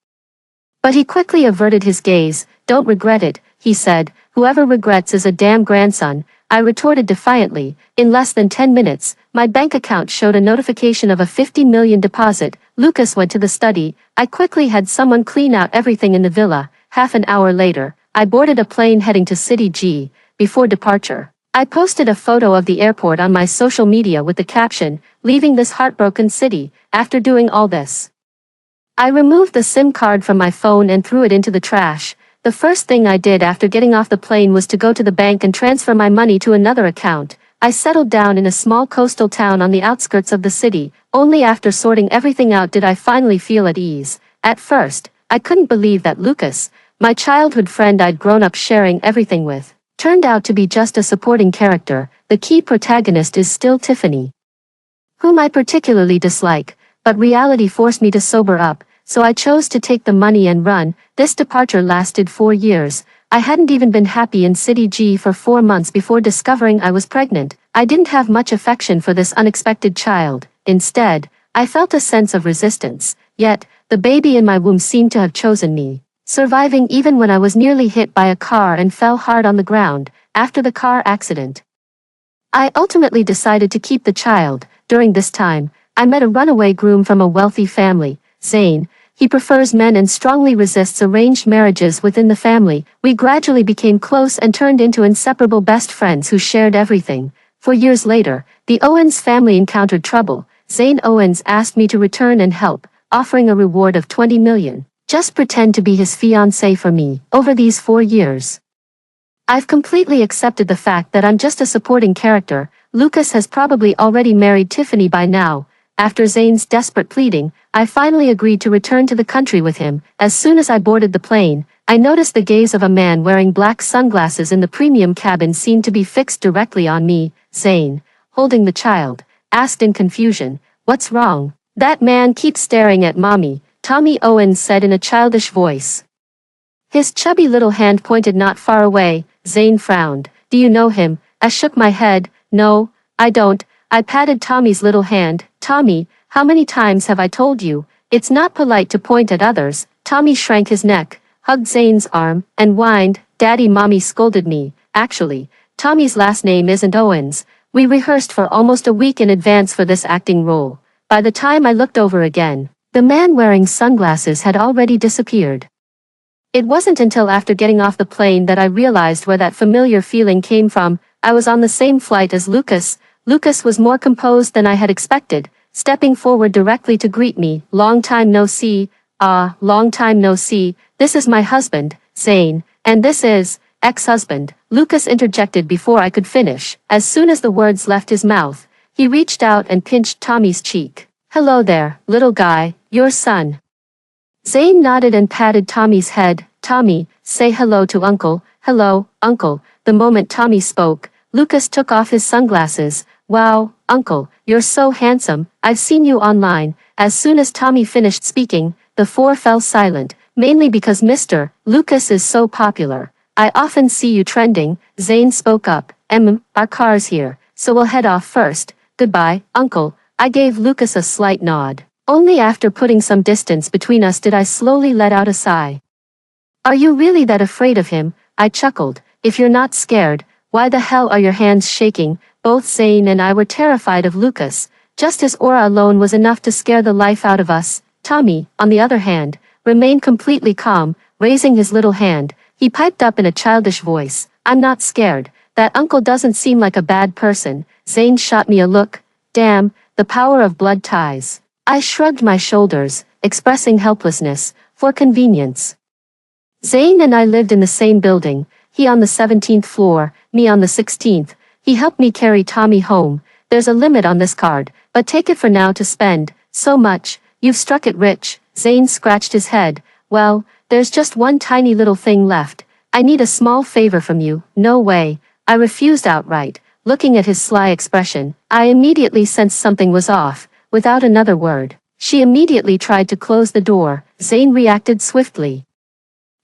But he quickly averted his gaze. Don't regret it, he said. Whoever regrets is a damn grandson. I retorted defiantly. In less than 10 minutes, my bank account showed a notification of a $50 million deposit. Lucas went to the study. I quickly had someone clean out everything in the villa. Half an hour later, I boarded a plane heading to City G. Before departure, I posted a photo of the airport on my social media with the caption, leaving this heartbroken city. After doing all this, I removed the SIM card from my phone and threw it into the trash. The first thing I did after getting off the plane was to go to the bank and transfer my money to another account. I settled down in a small coastal town on the outskirts of the city. Only after sorting everything out did I finally feel at ease. At first, I couldn't believe that Lucas, my childhood friend I'd grown up sharing everything with, turned out to be just a supporting character. The key protagonist is still Tiffany, whom I particularly dislike, but reality forced me to sober up. So I chose to take the money and run. This departure lasted 4 years. I hadn't even been happy in City G for 4 months before discovering I was pregnant. I didn't have much affection for this unexpected child. Instead, I felt a sense of resistance. Yet, the baby in my womb seemed to have chosen me, surviving even when I was nearly hit by a car and fell hard on the ground. After the car accident, I ultimately decided to keep the child. During this time, I met a runaway groom from a wealthy family, Zane. He prefers men and strongly resists arranged marriages within the family. We gradually became close and turned into inseparable best friends who shared everything. 4 years later, the Owens family encountered trouble. Zane Owens asked me to return and help, offering a reward of $20 million. Just pretend to be his fiancé for me. Over these 4 years, I've completely accepted the fact that I'm just a supporting character. Lucas has probably already married Tiffany by now. After Zane's desperate pleading, I finally agreed to return to the country with him. As soon as I boarded the plane, I noticed the gaze of a man wearing black sunglasses in the premium cabin seemed to be fixed directly on me. Zane, holding the child, asked in confusion, "What's wrong?" "That man keeps staring at mommy," Tommy Owens said in a childish voice. His chubby little hand pointed not far away. Zane frowned. "Do you know him?" I shook my head. "No, I don't." I patted Tommy's little hand. "Tommy, how many times have I told you? It's not polite to point at others." Tommy shrank his neck, hugged Zane's arm, and whined, "Daddy, mommy scolded me." Actually, Tommy's last name isn't Owens. We rehearsed for almost a week in advance for this acting role. By the time I looked over again, the man wearing sunglasses had already disappeared. It wasn't until after getting off the plane that I realized where that familiar feeling came from. I was on the same flight as Lucas. Lucas was more composed than I had expected, stepping forward directly to greet me. "Long time no see." "Ah, long time no see. This is my husband, Zane, and this is ex-husband," Lucas interjected before I could finish. As soon as the words left his mouth, he reached out and pinched Tommy's cheek. "Hello there, little guy, your son." Zane nodded and patted Tommy's head. Tommy, say hello to Uncle. Hello, Uncle. The moment Tommy spoke, Lucas took off his sunglasses. Wow, Uncle, you're so handsome. I've seen you online. As soon as Tommy finished speaking, the four fell silent, mainly because Mr. Lucas is so popular. I often see you trending. Zane spoke up. Our car's here, so we'll head off first. Goodbye, Uncle. I gave Lucas a slight nod. Only after putting some distance between us did I slowly let out a sigh. Are you really that afraid of him? I chuckled. If you're not scared, why the hell are your hands shaking? Both Zane and I were terrified of Lucas. Just his aura alone was enough to scare the life out of us. Tommy, on the other hand, remained completely calm, raising his little hand. He piped up in a childish voice. I'm not scared. That uncle doesn't seem like a bad person. Zane shot me a look. Damn, the power of blood ties. I shrugged my shoulders, expressing helplessness. For convenience. Zane and I lived in the same building, he on the 17th floor, me on the 16th. He helped me carry Tommy home. There's a limit on this card, but take it for now to spend. So much. You've struck it rich. Zane scratched his head. Well, there's just one tiny little thing left. I need a small favor from you. No way. I refused outright. Looking at his sly expression, I immediately sensed something was off. Without another word, she immediately tried to close the door. Zane reacted swiftly,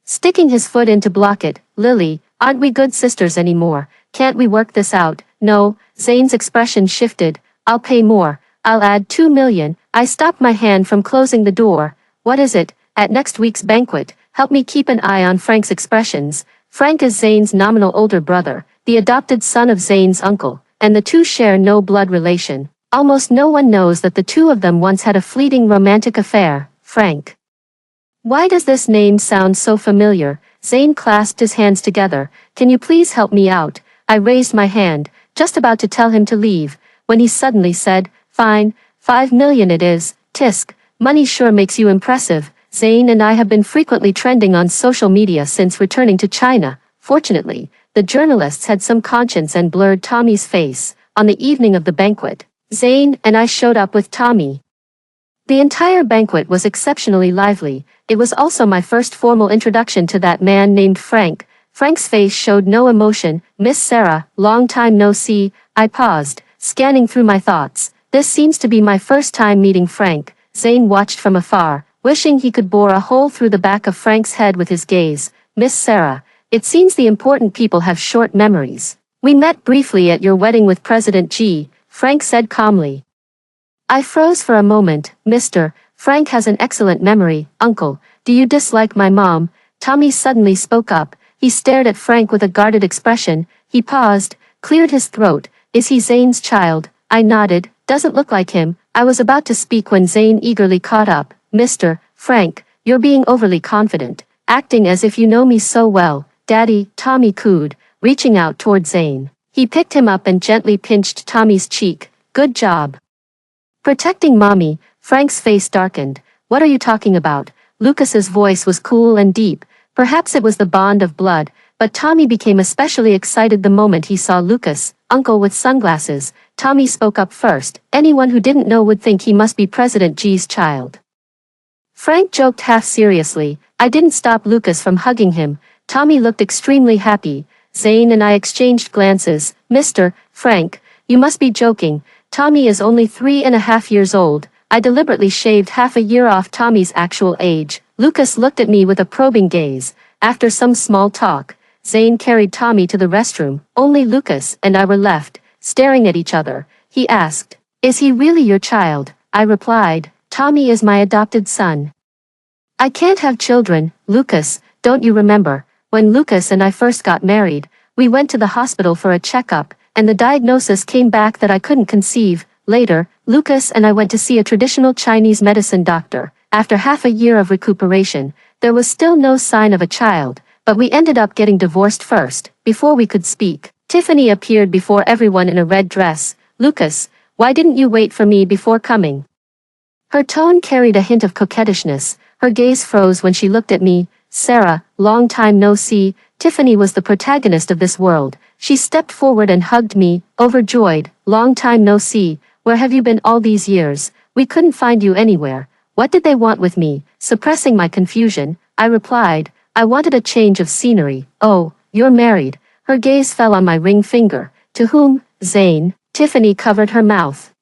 sticking his foot in to block it. Lily, aren't we good sisters anymore? Can't we work this out? No. Zane's expression shifted. I'll pay more. I'll add 2 million. I stopped my hand from closing the door. What is it? At next week's banquet, help me keep an eye on Frank's expressions. Frank is Zane's nominal older brother, the adopted son of Zane's uncle, and the two share no blood relation. Almost no one knows that the two of them once had a fleeting romantic affair. Frank. Why does this name sound so familiar? Zane clasped his hands together. Can you please help me out? I raised my hand, just about to tell him to leave, when he suddenly said, fine, 5 million it is. Tisk, money sure makes you impressive. Zane and I have been frequently trending on social media since returning to China. Fortunately, the journalists had some conscience and blurred Tommy's face. On the evening of the banquet, Zane and I showed up with Tommy. The entire banquet was exceptionally lively. It was also my first formal introduction to that man named Frank. Frank's face showed no emotion. Miss Sarah, long time no see. I paused, scanning through my thoughts. This seems to be my first time meeting Frank. Zane watched from afar, wishing he could bore a hole through the back of Frank's head with his gaze. Miss Sarah, it seems the important people have short memories. We met briefly at your wedding with President G, Frank said calmly. I froze for a moment. Mr. Frank has an excellent memory. Uncle, do you dislike my mom? Tommy suddenly spoke up. He stared at Frank with a guarded expression. He paused, cleared his throat. Is he Zane's child? I nodded. Doesn't look like him. I was about to speak when Zane eagerly caught up. Mr. Frank, you're being overly confident, acting as if you know me so well. Daddy, Tommy cooed, reaching out toward Zane. He picked him up and gently pinched Tommy's cheek. Good job. Protecting mommy. Frank's face darkened. What are you talking about? Lucas's voice was cool and deep. Perhaps it was the bond of blood, but Tommy became especially excited the moment he saw Lucas, uncle with sunglasses. Tommy spoke up first. Anyone who didn't know would think he must be President G's child. Frank joked half seriously. I didn't stop Lucas from hugging him. Tommy looked extremely happy. Zane and I exchanged glances. Mr. Frank, you must be joking. Tommy is only 3.5 years old. I deliberately shaved half a year off Tommy's actual age. Lucas looked at me with a probing gaze. After some small talk, Zane carried Tommy to the restroom. Only Lucas and I were left, staring at each other. He asked, is he really your child? I replied, Tommy is my adopted son. I can't have children. Lucas, don't you remember? When Lucas and I first got married, we went to the hospital for a checkup, and the diagnosis came back that I couldn't conceive. Later, Lucas and I went to see a traditional Chinese medicine doctor. After half a year of recuperation, there was still no sign of a child, but we ended up getting divorced first. Before we could speak, Tiffany appeared before everyone in a red dress. Lucas, why didn't you wait for me before coming? Her tone carried a hint of coquettishness. Her gaze froze when she looked at me. Sarah, long time no see. Tiffany was the protagonist of this world. She stepped forward and hugged me, overjoyed. Long time no see. Where have you been all these years? We couldn't find you anywhere. What did they want with me? Suppressing my confusion, I replied, I wanted a change of scenery. Oh, you're married. Her gaze fell on my ring finger. To whom? Zane. Tiffany covered her mouth,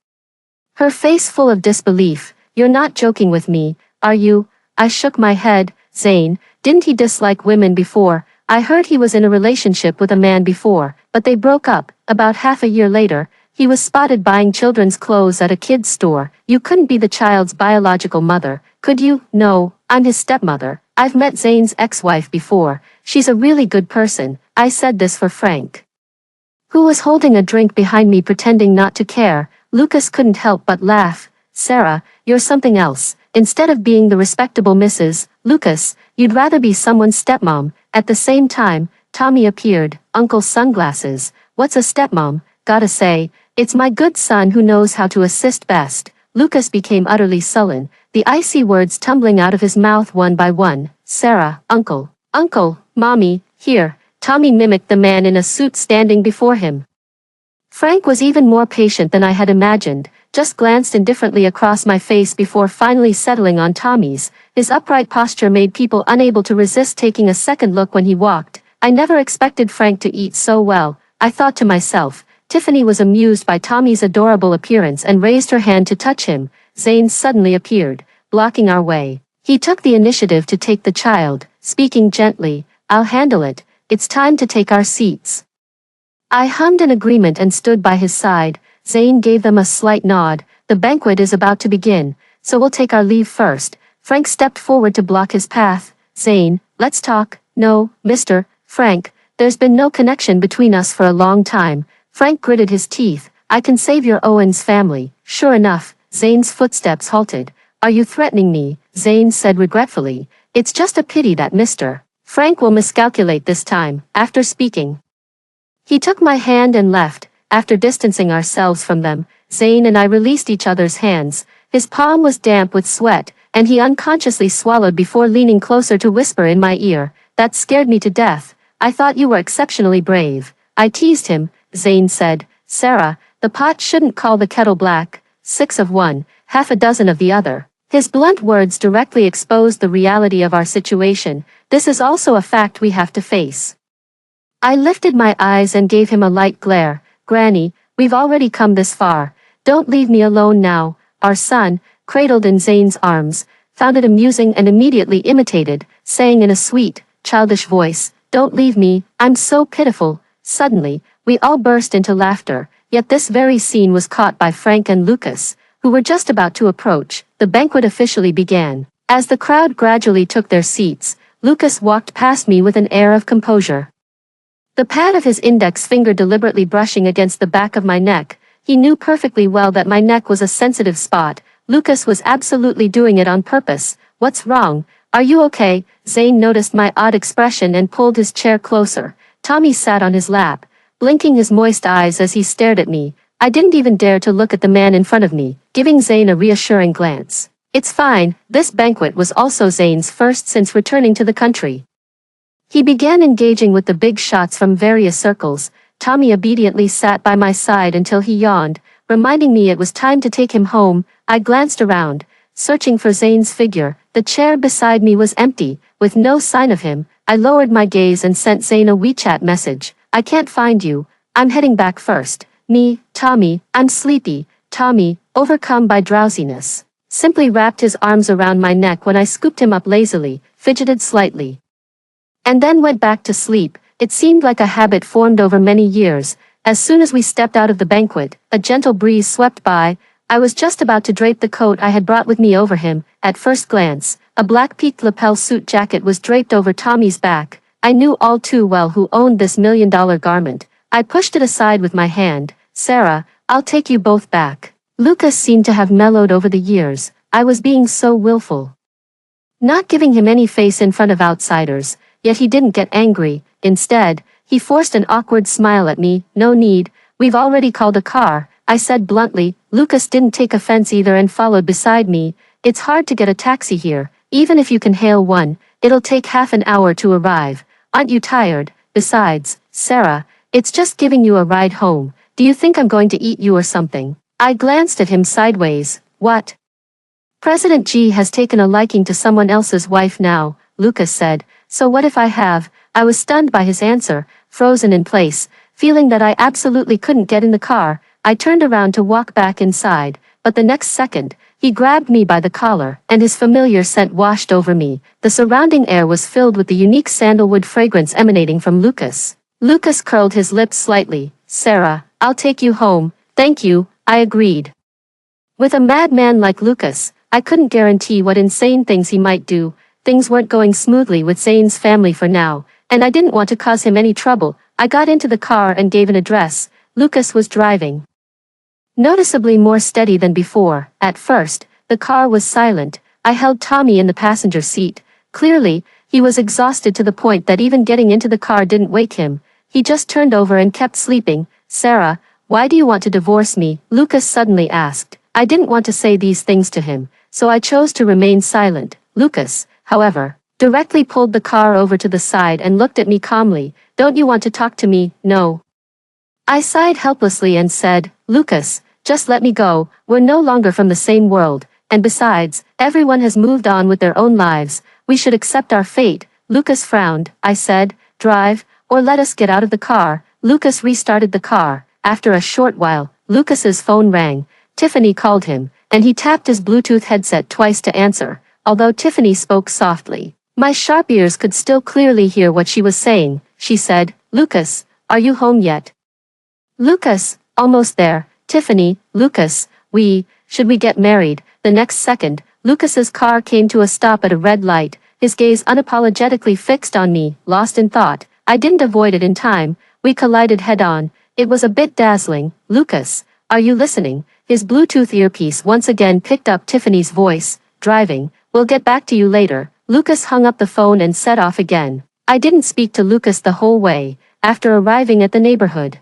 her face full of disbelief. You're not joking with me, are you? I shook my head. Zane, didn't he dislike women before? I heard he was in a relationship with a man before, but they broke up. About half a year later, he was spotted buying children's clothes at a kid's store. You couldn't be the child's biological mother, could you? No, I'm his stepmother. I've met Zane's ex-wife before. She's a really good person. I said this for Frank, who was holding a drink behind me pretending not to care. Lucas couldn't help but laugh. Sarah, you're something else. Instead of being the respectable Mrs. Lucas, you'd rather be someone's stepmom. At the same time, Tommy appeared. Uncle's sunglasses. What's a stepmom? Gotta say, it's my good son who knows how to assist best. Lucas became utterly sullen, the icy words tumbling out of his mouth one by one. Sarah, uncle, mommy, here. Tommy mimicked the man in a suit standing before him. Frank was even more patient than I had imagined, just glanced indifferently across my face before finally settling on Tommy's. His upright posture made people unable to resist taking a second look when he walked. I never expected Frank to eat so well, I thought to myself. Tiffany was amused by Tommy's adorable appearance and raised her hand to touch him. Zane suddenly appeared, blocking our way. He took the initiative to take the child, speaking gently, I'll handle it. It's time to take our seats. I hummed in agreement and stood by his side. Zane gave them a slight nod. The banquet is about to begin, so we'll take our leave first. Frank stepped forward to block his path. Zane, let's talk. No, Mr. Frank, there's been no connection between us for a long time. Frank gritted his teeth. I can save your Owens family. Sure enough, Zane's footsteps halted. Are you threatening me? Zane said regretfully. It's just a pity that Mr. Frank will miscalculate this time. After speaking, he took my hand and left. After distancing ourselves from them, Zane and I released each other's hands. His palm was damp with sweat, and he unconsciously swallowed before leaning closer to whisper in my ear. That scared me to death. I thought you were exceptionally brave. I teased him, Zane said. Sarah, the pot shouldn't call the kettle black. 6 of one, half a dozen of the other. His blunt words directly exposed the reality of our situation. This is also a fact we have to face. I lifted my eyes and gave him a light glare. Granny, we've already come this far. Don't leave me alone now. Our son, cradled in Zane's arms, found it amusing and immediately imitated, saying in a sweet, childish voice, Don't leave me, I'm so pitiful. Suddenly, we all burst into laughter, yet this very scene was caught by Frank and Lucas, who were just about to approach. The banquet officially began. As the crowd gradually took their seats, Lucas walked past me with an air of composure, the pad of his index finger deliberately brushing against the back of my neck. He knew perfectly well that my neck was a sensitive spot. Lucas was absolutely doing it on purpose. What's wrong? Are you okay? Zane noticed my odd expression and pulled his chair closer. Tommy sat on his lap, blinking his moist eyes as he stared at me. I didn't even dare to look at the man in front of me, giving Zane a reassuring glance. It's fine. This banquet was also Zane's first since returning to the country. He began engaging with the big shots from various circles. Tommy obediently sat by my side until he yawned, reminding me it was time to take him home. I glanced around, searching for Zane's figure. The chair beside me was empty, with no sign of him. I lowered my gaze and sent Zane a WeChat message. I can't find you. I'm heading back first. Me, Tommy, I'm sleepy. Tommy, overcome by drowsiness, simply wrapped his arms around my neck when I scooped him up lazily, fidgeted slightly, and then went back to sleep. It seemed like a habit formed over many years. As soon as we stepped out of the banquet, a gentle breeze swept by. I was just about to drape the coat I had brought with me over him. At first glance, a black peaked lapel suit jacket was draped over Tommy's back. I knew all too well who owned this $1,000,000 garment. I pushed it aside with my hand. Sarah, I'll take you both back. Lucas seemed to have mellowed over the years. I was being so willful, not giving him any face in front of outsiders. Yet he didn't get angry. Instead, he forced an awkward smile at me. No need, we've already called a car, I said bluntly. Lucas didn't take offense either and followed beside me. It's hard to get a taxi here. Even if you can hail one, it'll take half an hour to arrive. Aren't you tired? Besides, Sarah, it's just giving you a ride home. Do you think I'm going to eat you or something? I glanced at him sideways. What? President G has taken a liking to someone else's wife now, Lucas said. So what if I have? I was stunned by his answer, frozen in place, feeling that I absolutely couldn't get in the car. I turned around to walk back inside, but the next second, he grabbed me by the collar, and his familiar scent washed over me. The surrounding air was filled with the unique sandalwood fragrance emanating from Lucas. Lucas curled his lips slightly. Sarah, I'll take you home. Thank you, I agreed. With a madman like Lucas, I couldn't guarantee what insane things he might do. Things weren't going smoothly with Zane's family for now, and I didn't want to cause him any trouble. I got into the car and gave an address. Lucas was driving, noticeably more steady than before. At first, the car was silent. I held Tommy in the passenger seat. Clearly, he was exhausted to the point that even getting into the car didn't wake him. He just turned over and kept sleeping. Sarah, why do you want to divorce me? Lucas suddenly asked. I didn't want to say these things to him, so I chose to remain silent. Lucas, however, directly pulled the car over to the side and looked at me calmly. Don't you want to talk to me? No. I sighed helplessly and said, Lucas, just let me go. We're no longer from the same world, and besides, everyone has moved on with their own lives. We should accept our fate. Lucas frowned. I said, drive, or let us get out of the car. Lucas restarted the car. After a short while, Lucas's phone rang. Tiffany called him, and he tapped his Bluetooth headset twice to answer. Although Tiffany spoke softly, my sharp ears could still clearly hear what she was saying. She said, Lucas, are you home yet? Lucas, almost there. Tiffany, Lucas, should we get married? The next second, Lucas's car came to a stop at a red light, his gaze unapologetically fixed on me, lost in thought. I didn't avoid it in time. We collided head-on. It was a bit dazzling. Lucas, are you listening? His Bluetooth earpiece once again picked up Tiffany's voice. Driving, we'll get back to you later. Lucas hung up the phone and set off again. I didn't speak to Lucas the whole way. After arriving at the neighborhood,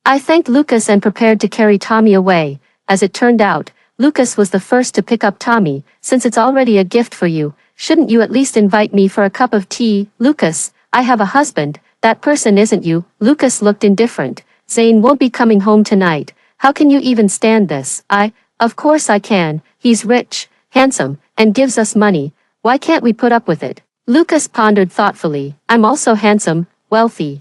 I thanked Lucas and prepared to carry Tommy away. As it turned out, Lucas was the first to pick up Tommy. Since it's already a gift for you, shouldn't you at least invite me for a cup of tea? Lucas, I have a husband. That person isn't you. Lucas looked indifferent. Zane won't be coming home tonight. How can you even stand this? Of course I can. He's rich, handsome, and gives us money. Why can't we put up with it? Lucas pondered thoughtfully. I'm also handsome, wealthy,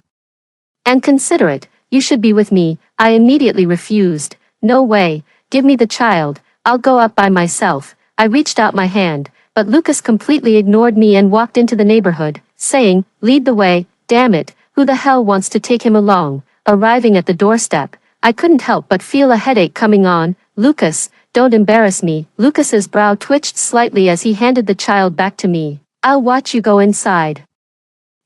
and considerate. You should be with me. I immediately refused. No way. Give me the child. I'll go up by myself. I reached out my hand, but Lucas completely ignored me and walked into the neighborhood, saying, lead the way. Damn it, who the hell wants to take him along? Arriving at the doorstep, I couldn't help but feel a headache coming on. Lucas, don't embarrass me. Lucas's brow twitched slightly as he handed the child back to me. I'll watch you go inside.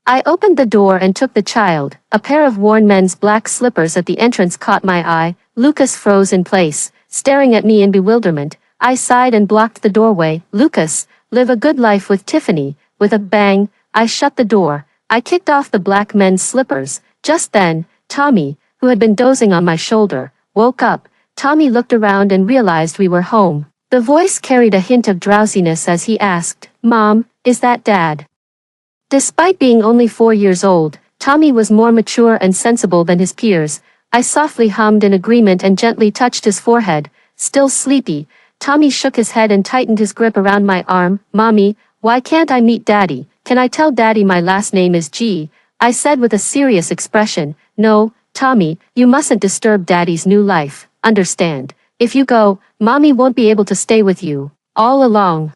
I opened the door and took the child. A pair of worn men's black slippers at the entrance caught my eye. Lucas froze in place, staring at me in bewilderment. I sighed and blocked the doorway. Lucas, live a good life with Tiffany. With a bang, I shut the door. I kicked off the black men's slippers. Just then, Tommy, who had been dozing on my shoulder, woke up. Tommy looked around and realized we were home. The voice carried a hint of drowsiness as he asked, Mom, is that Dad? Despite being only 4 years old, Tommy was more mature and sensible than his peers. I softly hummed in agreement and gently touched his forehead. Still sleepy, Tommy shook his head and tightened his grip around my arm. Mommy, why can't I meet Daddy? Can I tell Daddy my last name is G? I said with a serious expression. No, Tommy, you mustn't disturb Daddy's new life. Understand? If you go, Mommy won't be able to stay with you. All along,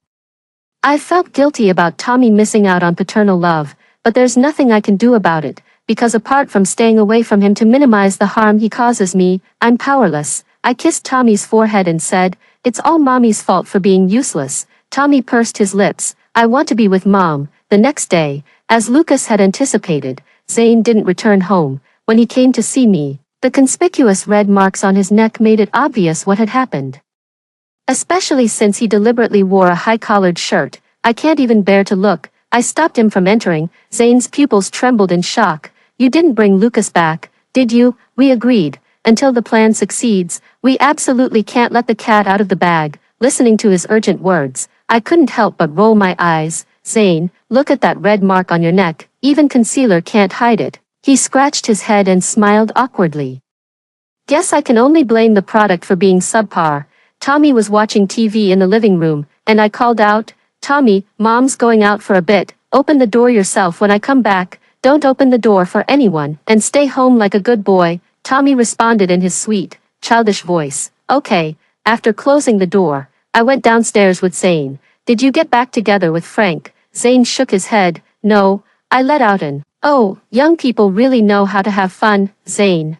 I felt guilty about Tommy missing out on paternal love, but there's nothing I can do about it, because apart from staying away from him to minimize the harm he causes me, I'm powerless. I kissed Tommy's forehead and said, it's all Mommy's fault for being useless. Tommy pursed his lips. I want to be with Mom. The next day, as Lucas had anticipated, Zane didn't return home. When he came to see me, the conspicuous red marks on his neck made it obvious what had happened. Especially since he deliberately wore a high-collared shirt. I can't even bear to look. I stopped him from entering. Zane's pupils trembled in shock. You didn't bring Lucas back, did you? We agreed. Until the plan succeeds, we absolutely can't let the cat out of the bag. Listening to his urgent words, I couldn't help but roll my eyes. Zane, look at that red mark on your neck. Even concealer can't hide it. He scratched his head and smiled awkwardly. Guess I can only blame the product for being subpar. Tommy was watching TV in the living room, and I called out, "Tommy, Mom's going out for a bit, open the door yourself when I come back, don't open the door for anyone, and stay home like a good boy." Tommy responded in his sweet, childish voice, "Okay." After closing the door, I went downstairs with Zane. "Did you get back together with Frank?" Zane shook his head. "No." I let out an, "Oh, young people really know how to have fun, Zane."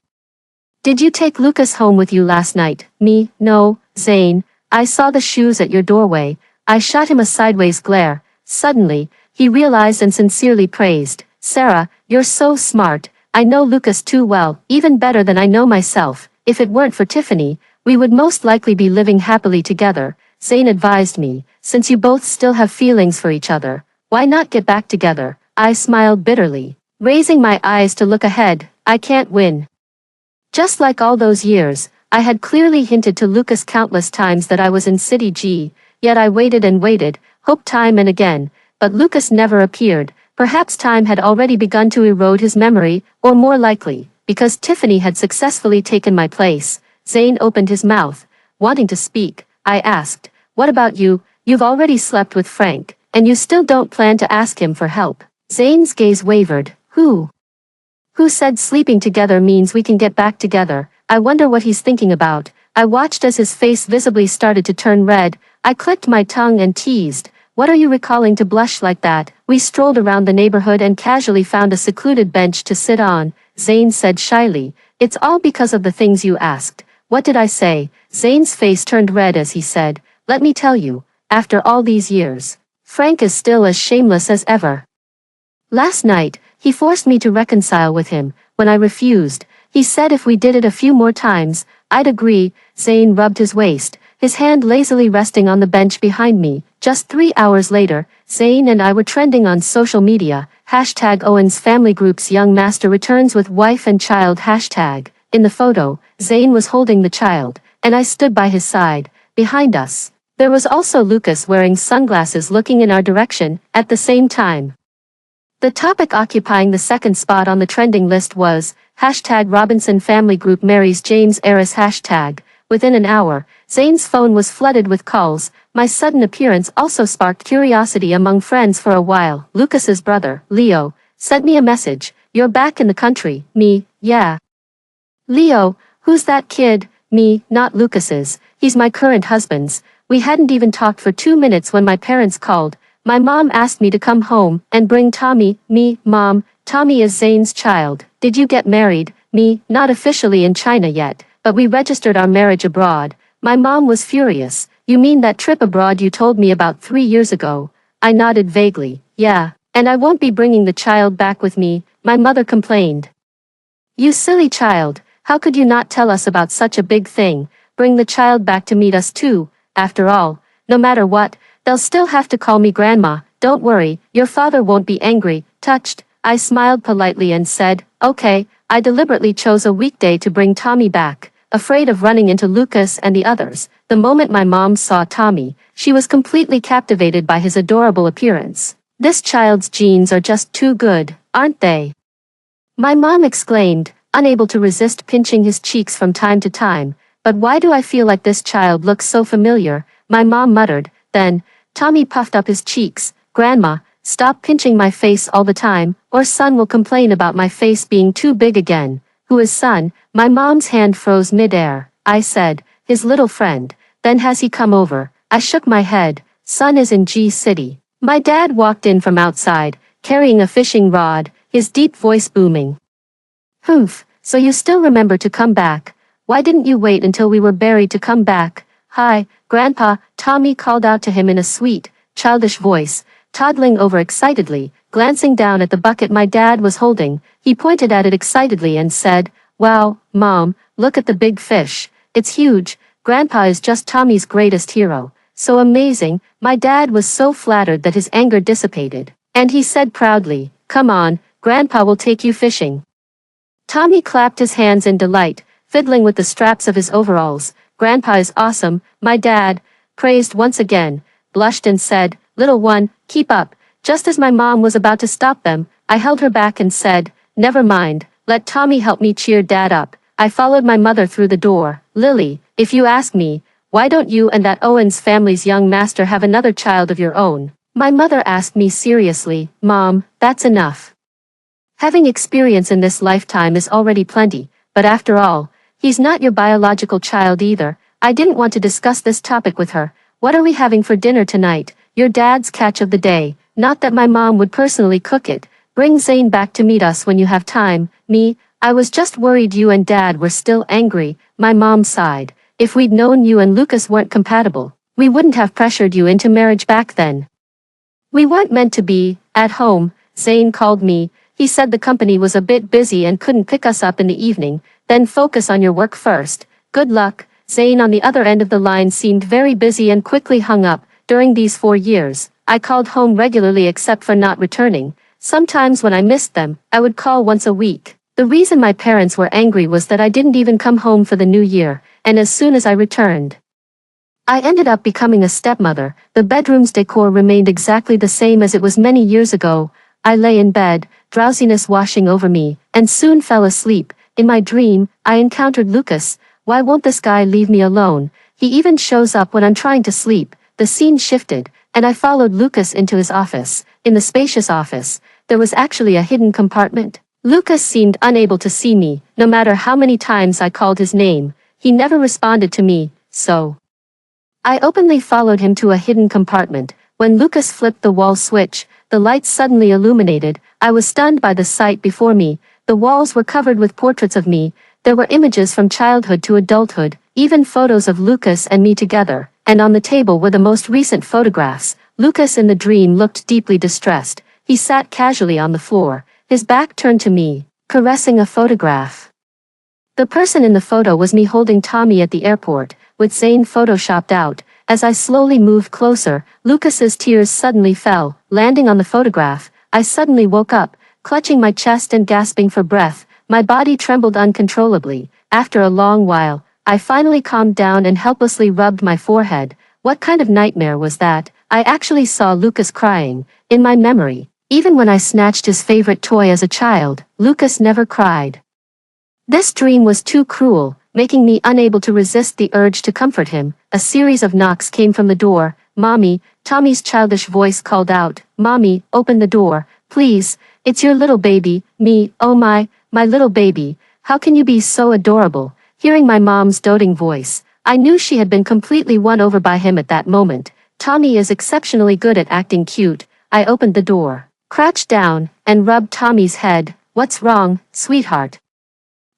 "Did you take Lucas home with you last night?" Me, "No, Zane. I saw the shoes at your doorway." I shot him a sideways glare. Suddenly, he realized and sincerely praised, "Sarah, you're so smart. I know Lucas too well, even better than I know myself. If it weren't for Tiffany, we would most likely be living happily together." Zane advised me, "Since you both still have feelings for each other, why not get back together?" I smiled bitterly, raising my eyes to look ahead. I can't win. Just like all those years, I had clearly hinted to Lucas countless times that I was in City G, yet I waited and waited, hoped time and again, but Lucas never appeared. Perhaps time had already begun to erode his memory, or more likely, because Tiffany had successfully taken my place. Zane opened his mouth, wanting to speak. I asked, "What about you? You've already slept with Frank, and you still don't plan to ask him for help." Zane's gaze wavered. Who said sleeping together means we can get back together? I wonder what he's thinking about." I watched as his face visibly started to turn red. I clicked my tongue and teased, "What are you recalling to blush like that?" We strolled around the neighborhood and casually found a secluded bench to sit on. Zane said shyly, "It's all because of the things you asked." What did I say? Zane's face turned red as he said, "Let me tell you, after all these years, Frank is still as shameless as ever. Last night, he forced me to reconcile with him. When I refused, he said if we did it a few more times, I'd agree." Zane rubbed his waist, his hand lazily resting on the bench behind me. Just 3 hours later, Zane and I were trending on social media. Hashtag Owen's family group's young master returns with wife and child. Hashtag. In the photo, Zane was holding the child, and I stood by his side. Behind us, there was also Lucas wearing sunglasses looking in our direction. At the same time, the topic occupying the second spot on the trending list was, hashtag Robinson family group marries James heiress. Hashtag. Within an hour, Zane's phone was flooded with calls. My sudden appearance also sparked curiosity among friends for a while. Lucas's brother, Leo, sent me a message, "You're back in the country." Me, "Yeah." Leo, "Who's that kid?" Me, "Not Lucas's, he's my current husband's." We hadn't even talked for 2 minutes when my parents called. My mom asked me to come home and bring Tommy. Me, "Mom, Tommy is Zane's child." "Did you get married?" Me, "Not officially in China yet, but we registered our marriage abroad." My mom was furious. "You mean that trip abroad you told me about 3 years ago?" I nodded vaguely. "Yeah, and I won't be bringing the child back with me," my mother complained. "You silly child, how could you not tell us about such a big thing? Bring the child back to meet us too. After all, no matter what, they'll still have to call me grandma." "Don't worry, your father won't be angry." Touched, I smiled politely and said, "Okay." I deliberately chose a weekday to bring Tommy back, afraid of running into Lucas and the others. The moment my mom saw Tommy, she was completely captivated by his adorable appearance. "This child's genes are just too good, aren't they?" my mom exclaimed, unable to resist pinching his cheeks from time to time. "But why do I feel like this child looks so familiar?" my mom muttered. Then, Tommy puffed up his cheeks. "Grandma, stop pinching my face all the time, or son will complain about my face being too big again." "Who is son?" My mom's hand froze mid-air. I said, "His little friend." "Then has he come over?" I shook my head. "Son is in G City." My dad walked in from outside, carrying a fishing rod, his deep voice booming. "Humph, so you still remember to come back. Why didn't you wait until we were buried to come back?" "Hi, Grandpa," Tommy called out to him in a sweet, childish voice, toddling over excitedly. Glancing down at the bucket my dad was holding, he pointed at it excitedly and said, "Wow, Mom, look at the big fish. It's huge." Grandpa is just Tommy's greatest hero. So amazing. My dad was so flattered that his anger dissipated, and he said proudly, "Come on, Grandpa will take you fishing." Tommy clapped his hands in delight, fiddling with the straps of his overalls. "Grandpa is awesome." My dad, praised once again, blushed and said, "Little one, keep up." Just as my mom was about to stop them, I held her back and said, "Never mind, let Tommy help me cheer Dad up." I followed my mother through the door. "Lily, if you ask me, Why don't you and that Owens family's young master have another child of your own? My mother asked me seriously. Mom, that's enough. Having experience in this lifetime is already plenty, but after all, he's not your biological child either. I didn't want to discuss this topic with her. What are we having for dinner tonight? Your dad's catch of the day. Not that my mom would personally cook it. Bring Zane back to meet us when you have time. Me, I was just worried you and Dad were still angry. My mom sighed. If we'd known you and Lucas weren't compatible, we wouldn't have pressured you into marriage back then. We weren't meant to be. At home, Zane called me. He said the company was a bit busy and couldn't pick us up in the evening. Then focus on your work first. Good luck. Zane on the other end of the line seemed very busy and quickly hung up. During these 4 years, I called home regularly except for not returning. Sometimes when I missed them, I would call once a week. The reason my parents were angry was that I didn't even come home for the new year, and as soon as I returned, I ended up becoming a stepmother. The bedroom's decor remained exactly the same as it was many years ago. I lay in bed, drowsiness washing over me, and soon fell asleep. In my dream, I encountered Lucas. Why won't this guy leave me alone? He even shows up when I'm trying to sleep. The scene shifted, and I followed Lucas into his office. In the spacious office, there was actually a hidden compartment. Lucas seemed unable to see me. No matter how many times I called his name, he never responded to me, so I openly followed him to a hidden compartment. When Lucas flipped the wall switch, the lights suddenly illuminated. I was stunned by the sight before me. The walls were covered with portraits of me. There were images from childhood to adulthood, even photos of Lucas and me together, and on the table were the most recent photographs. Lucas in the dream looked deeply distressed. He sat casually on the floor, his back turned to me, caressing a photograph. The person in the photo was me holding Tommy at the airport, with Zane photoshopped out. As I slowly moved closer, Lucas's tears suddenly fell, landing on the photograph. I suddenly woke up, clutching my chest and gasping for breath. My body trembled uncontrollably. After a long while, I finally calmed down and helplessly rubbed my forehead. What kind of nightmare was that? I actually saw Lucas crying. In my memory, even when I snatched his favorite toy as a child, Lucas never cried. This dream was too cruel, making me unable to resist the urge to comfort him. A series of knocks came from the door. Mommy, Tommy's childish voice called out. Mommy, open the door, please. It's your little baby. Me, oh my little baby. How can you be so adorable? Hearing my mom's doting voice, I knew she had been completely won over by him at that moment. Tommy is exceptionally good at acting cute. I opened the door, crouched down, and rubbed Tommy's head. What's wrong, sweetheart?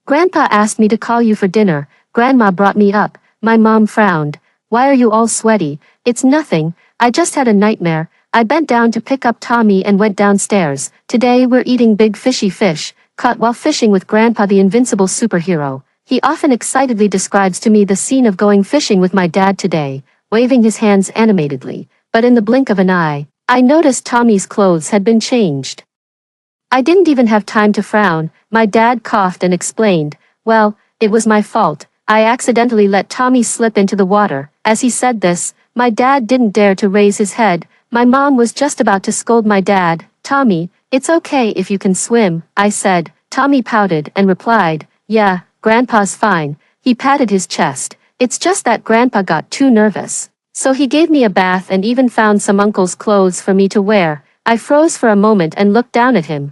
Grandpa asked me to call you for dinner. Grandma brought me up. My mom frowned. Why are you all sweaty? It's nothing. I just had a nightmare. I bent down to pick up Tommy and went downstairs. Today we're eating big fishy fish, caught while fishing with Grandpa the invincible superhero. He often excitedly describes to me the scene of going fishing with my dad today, waving his hands animatedly. But in the blink of an eye, I noticed Tommy's clothes had been changed. I didn't even have time to frown. My dad coughed and explained, well, it was my fault. I accidentally let Tommy slip into the water. As he said this, my dad didn't dare to raise his head. My mom was just about to scold my dad. Tommy, it's okay if you can swim, I said. Tommy pouted and replied, yeah, Grandpa's fine. He patted his chest. It's just that Grandpa got too nervous. So he gave me a bath and even found some uncle's clothes for me to wear. I froze for a moment and looked down at him.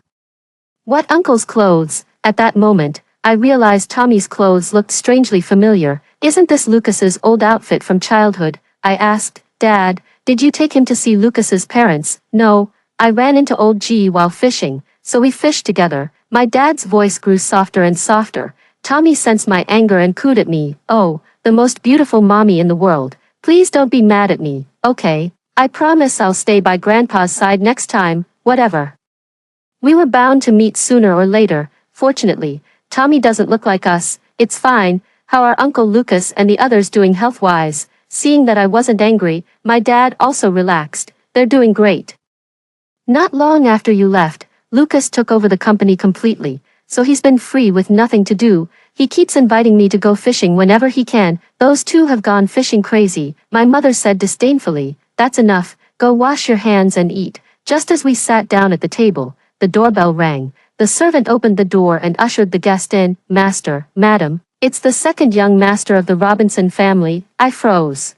What uncle's clothes? At that moment, I realized Tommy's clothes looked strangely familiar. Isn't this Lucas's old outfit from childhood? I asked. Dad, did you take him to see Lucas's parents? No, I ran into old G while fishing, so we fished together. My dad's voice grew softer and softer. Tommy sensed my anger and cooed at me. Oh, the most beautiful mommy in the world. Please don't be mad at me, okay? I promise I'll stay by Grandpa's side next time, whatever. We were bound to meet sooner or later. Fortunately, Tommy doesn't look like us. It's fine. How are Uncle Lucas and the others doing health-wise? Seeing that I wasn't angry, my dad also relaxed. They're doing great. Not long after you left, Lucas took over the company completely, so he's been free with nothing to do. He keeps inviting me to go fishing whenever he can. Those two have gone fishing crazy. My mother said disdainfully, that's enough, go wash your hands and eat. Just as we sat down at the table, the doorbell rang. The servant opened the door and ushered the guest in. Master, madam, It's the second young master of the Robinson family. I froze.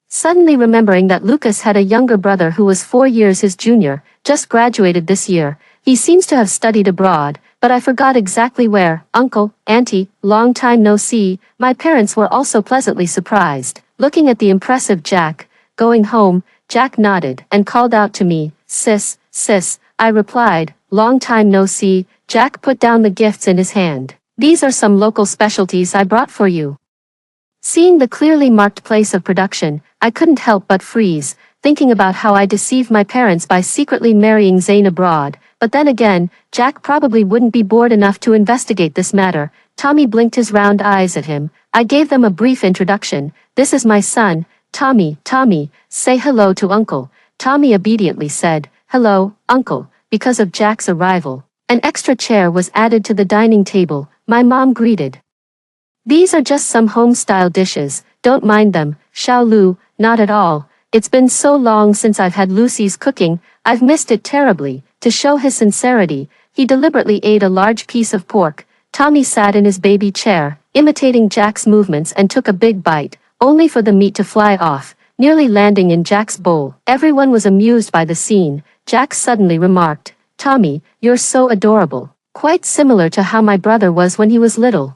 Suddenly remembering that Lucas had a younger brother who was 4 years his junior, just graduated this year. He seems to have studied abroad, but I forgot exactly where. Uncle, auntie, long time no see. My parents were also pleasantly surprised. Looking at the impressive Jack, going home, Jack nodded and called out to me, sis, sis. I replied, long time no see. Jack put down the gifts in his hand. These are some local specialties I brought for you. Seeing the clearly marked place of production, I couldn't help but freeze, thinking about how I deceived my parents by secretly marrying Zane abroad. But then again, Jack probably wouldn't be bored enough to investigate this matter. Tommy blinked his round eyes at him. I gave them a brief introduction. This is my son, Tommy. Tommy, say hello to Uncle. Tommy obediently said, hello, Uncle. Because of Jack's arrival, an extra chair was added to the dining table. My mom greeted. These are just some home-style dishes, don't mind them, Xiao Lu. Not at all. It's been so long since I've had Lucy's cooking, I've missed it terribly. To show his sincerity, he deliberately ate a large piece of pork. Tommy sat in his baby chair, imitating Jack's movements and took a big bite, only for the meat to fly off, nearly landing in Jack's bowl. Everyone was amused by the scene. Jack suddenly remarked, Tommy, you're so adorable, quite similar to how my brother was when he was little.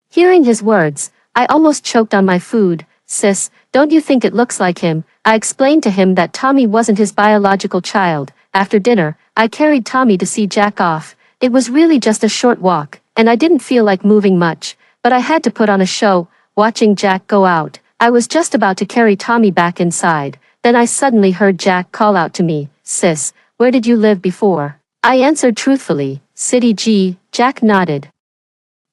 Hearing his words, I almost choked on my food. Sis, don't you think it looks like him? I explained to him that Tommy wasn't his biological child. After dinner, I carried Tommy to see Jack off. It was really just a short walk, and I didn't feel like moving much, but I had to put on a show. Watching Jack go out, I was just about to carry Tommy back inside. Then I suddenly heard Jack call out to me, sis, where did you live before? I answered truthfully, City G. Jack nodded.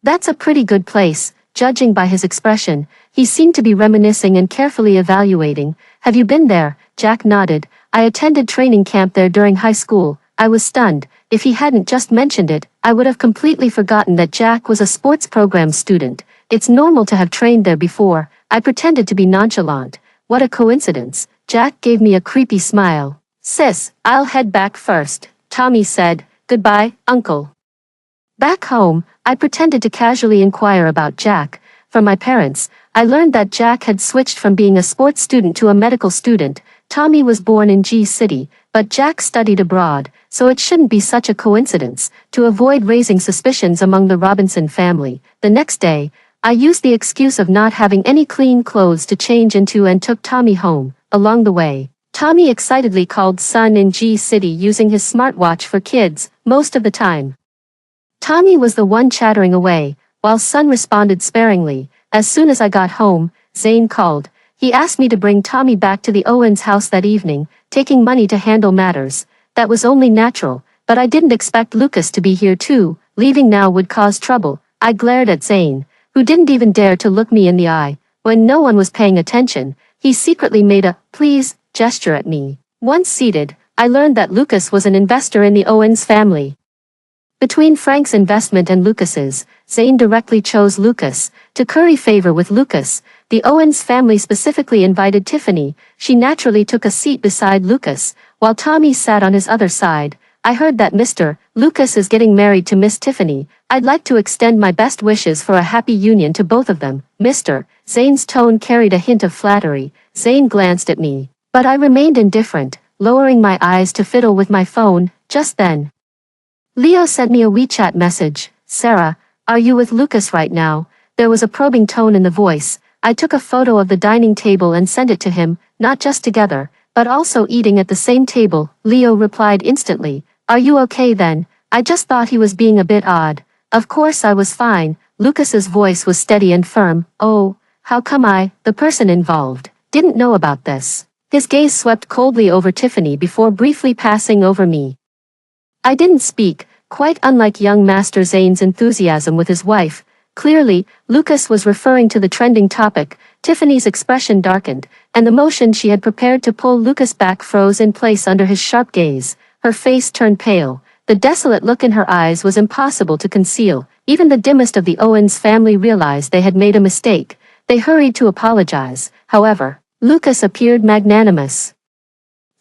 That's a pretty good place. Judging by his expression, he seemed to be reminiscing and carefully evaluating. Have you been there? Jack nodded. I attended training camp there during high school. I was stunned. If he hadn't just mentioned it, I would have completely forgotten that Jack was a sports program student. It's normal to have trained there before. I pretended to be nonchalant. What a coincidence. Jack gave me a creepy smile. Sis, I'll head back first. Tommy said, goodbye, Uncle. Back home, I pretended to casually inquire about Jack. From my parents, I learned that Jack had switched from being a sports student to a medical student. Tommy was born in G City, but Jack studied abroad, so it shouldn't be such a coincidence. To avoid raising suspicions among the Robinson family, the next day, I used the excuse of not having any clean clothes to change into and took Tommy home. Along the way, Tommy excitedly called Son in G City using his smartwatch for kids, most of the time. Tommy was the one chattering away, while Son responded sparingly. As soon as I got home, Zane called. He asked me to bring Tommy back to the Owens house that evening, taking money to handle matters. That was only natural, but I didn't expect Lucas to be here too. Leaving now would cause trouble. I glared at Zane, who didn't even dare to look me in the eye. When no one was paying attention, he secretly made a please gesture at me. Once seated, I learned that Lucas was an investor in the Owens family. Between Frank's investment and Lucas's, Zane directly chose Lucas. To curry favor with Lucas, the Owens family specifically invited Tiffany. She naturally took a seat beside Lucas, while Tommy sat on his other side. I heard that Mr. Lucas is getting married to Miss Tiffany. I'd like to extend my best wishes for a happy union to both of them. Mr. Zane's tone carried a hint of flattery. Zane glanced at me, but I remained indifferent, lowering my eyes to fiddle with my phone. Just then, Leo sent me a WeChat message. Sarah, are you with Lucas right now? There was a probing tone in the voice. I took a photo of the dining table and sent it to him, not just together, but also eating at the same table. Leo replied instantly. Are you okay then? I just thought he was being a bit odd. Of course I was fine. Lucas's voice was steady and firm. Oh, how come I, the person involved, didn't know about this? His gaze swept coldly over Tiffany before briefly passing over me. I didn't speak, quite unlike young Master Zane's enthusiasm with his wife. Clearly, Lucas was referring to the trending topic. Tiffany's expression darkened, and the motion she had prepared to pull Lucas back froze in place under his sharp gaze. Her face turned pale. The desolate look in her eyes was impossible to conceal. Even the dimmest of the Owens family realized they had made a mistake. They hurried to apologize. However, Lucas appeared magnanimous.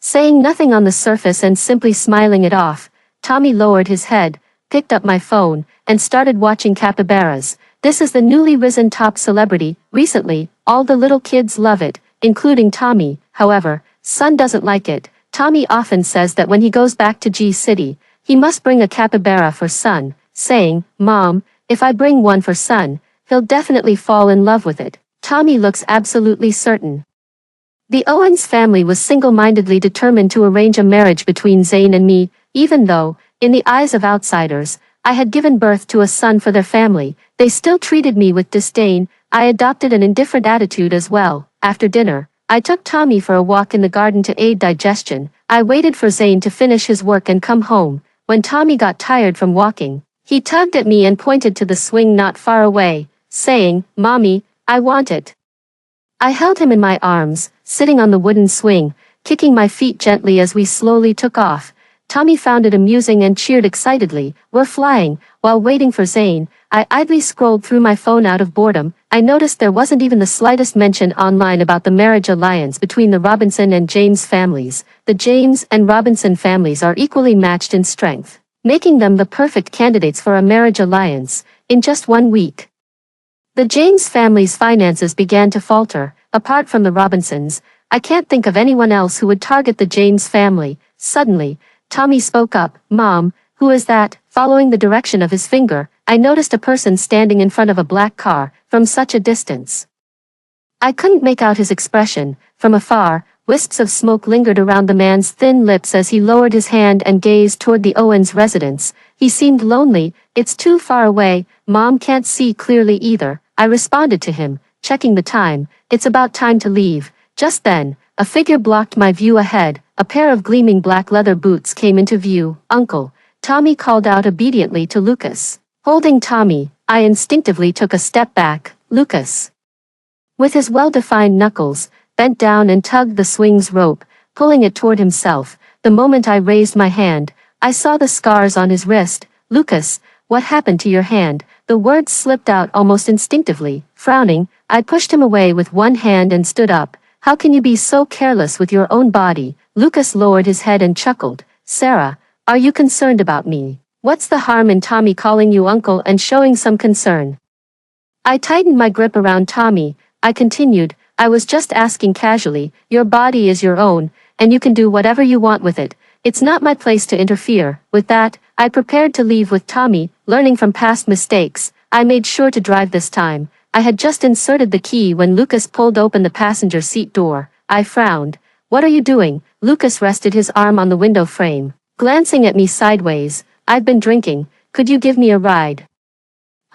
Saying nothing on the surface and simply smiling it off, Tommy lowered his head, picked up my phone, and started watching capybaras. This is the newly risen top celebrity. Recently, all the little kids love it, including Tommy. However, Son doesn't like it. Tommy often says that when he goes back to G City, he must bring a capybara for Son, saying, "Mom, if I bring one for Son, he'll definitely fall in love with it." Tommy looks absolutely certain. The Owens family was single-mindedly determined to arrange a marriage between Zayn and me, even though, in the eyes of outsiders, I had given birth to a son for their family. They still treated me with disdain. I adopted an indifferent attitude as well. After dinner, I took Tommy for a walk in the garden to aid digestion. I waited for Zayn to finish his work and come home. When Tommy got tired from walking, he tugged at me and pointed to the swing not far away, saying, "Mommy, I want it." I held him in my arms, sitting on the wooden swing, kicking my feet gently as we slowly took off. Tommy found it amusing and cheered excitedly. "We're flying." While waiting for Zayn, I idly scrolled through my phone out of boredom. I noticed there wasn't even the slightest mention online about the marriage alliance between the Robinson and James families. The James and Robinson families are equally matched in strength, making them the perfect candidates for a marriage alliance. In just 1 week, the James family's finances began to falter. Apart from the Robinsons, I can't think of anyone else who would target the James family. Suddenly, Tommy spoke up. "Mom, who is that?" Following the direction of his finger, I noticed a person standing in front of a black car. From such a distance, I couldn't make out his expression. From afar, wisps of smoke lingered around the man's thin lips as he lowered his hand and gazed toward the Owens residence. He seemed lonely. "It's too far away. Mom can't see clearly either." I responded to him, checking the time. "It's about time to leave." Just then, a figure blocked my view ahead. A pair of gleaming black leather boots came into view. "Uncle," Tommy called out obediently to Lucas. Holding Tommy, I instinctively took a step back. Lucas, with his well-defined knuckles, bent down and tugged the swing's rope, pulling it toward himself. The moment I raised my hand, I saw the scars on his wrist. "Lucas, what happened to your hand?" The words slipped out almost instinctively. Frowning, I pushed him away with one hand and stood up. "How can you be so careless with your own body?" Lucas lowered his head and chuckled. "Sarah, are you concerned about me? What's the harm in Tommy calling you uncle and showing some concern?" I tightened my grip around Tommy. I continued, "I was just asking casually. Your body is your own, and you can do whatever you want with it. It's not my place to interfere." With that, I prepared to leave with Tommy. Learning from past mistakes, I made sure to drive this time. I had just inserted the key when Lucas pulled open the passenger seat door. I frowned. "What are you doing?" Lucas rested his arm on the window frame, glancing at me sideways. "I've been drinking. Could you give me a ride?"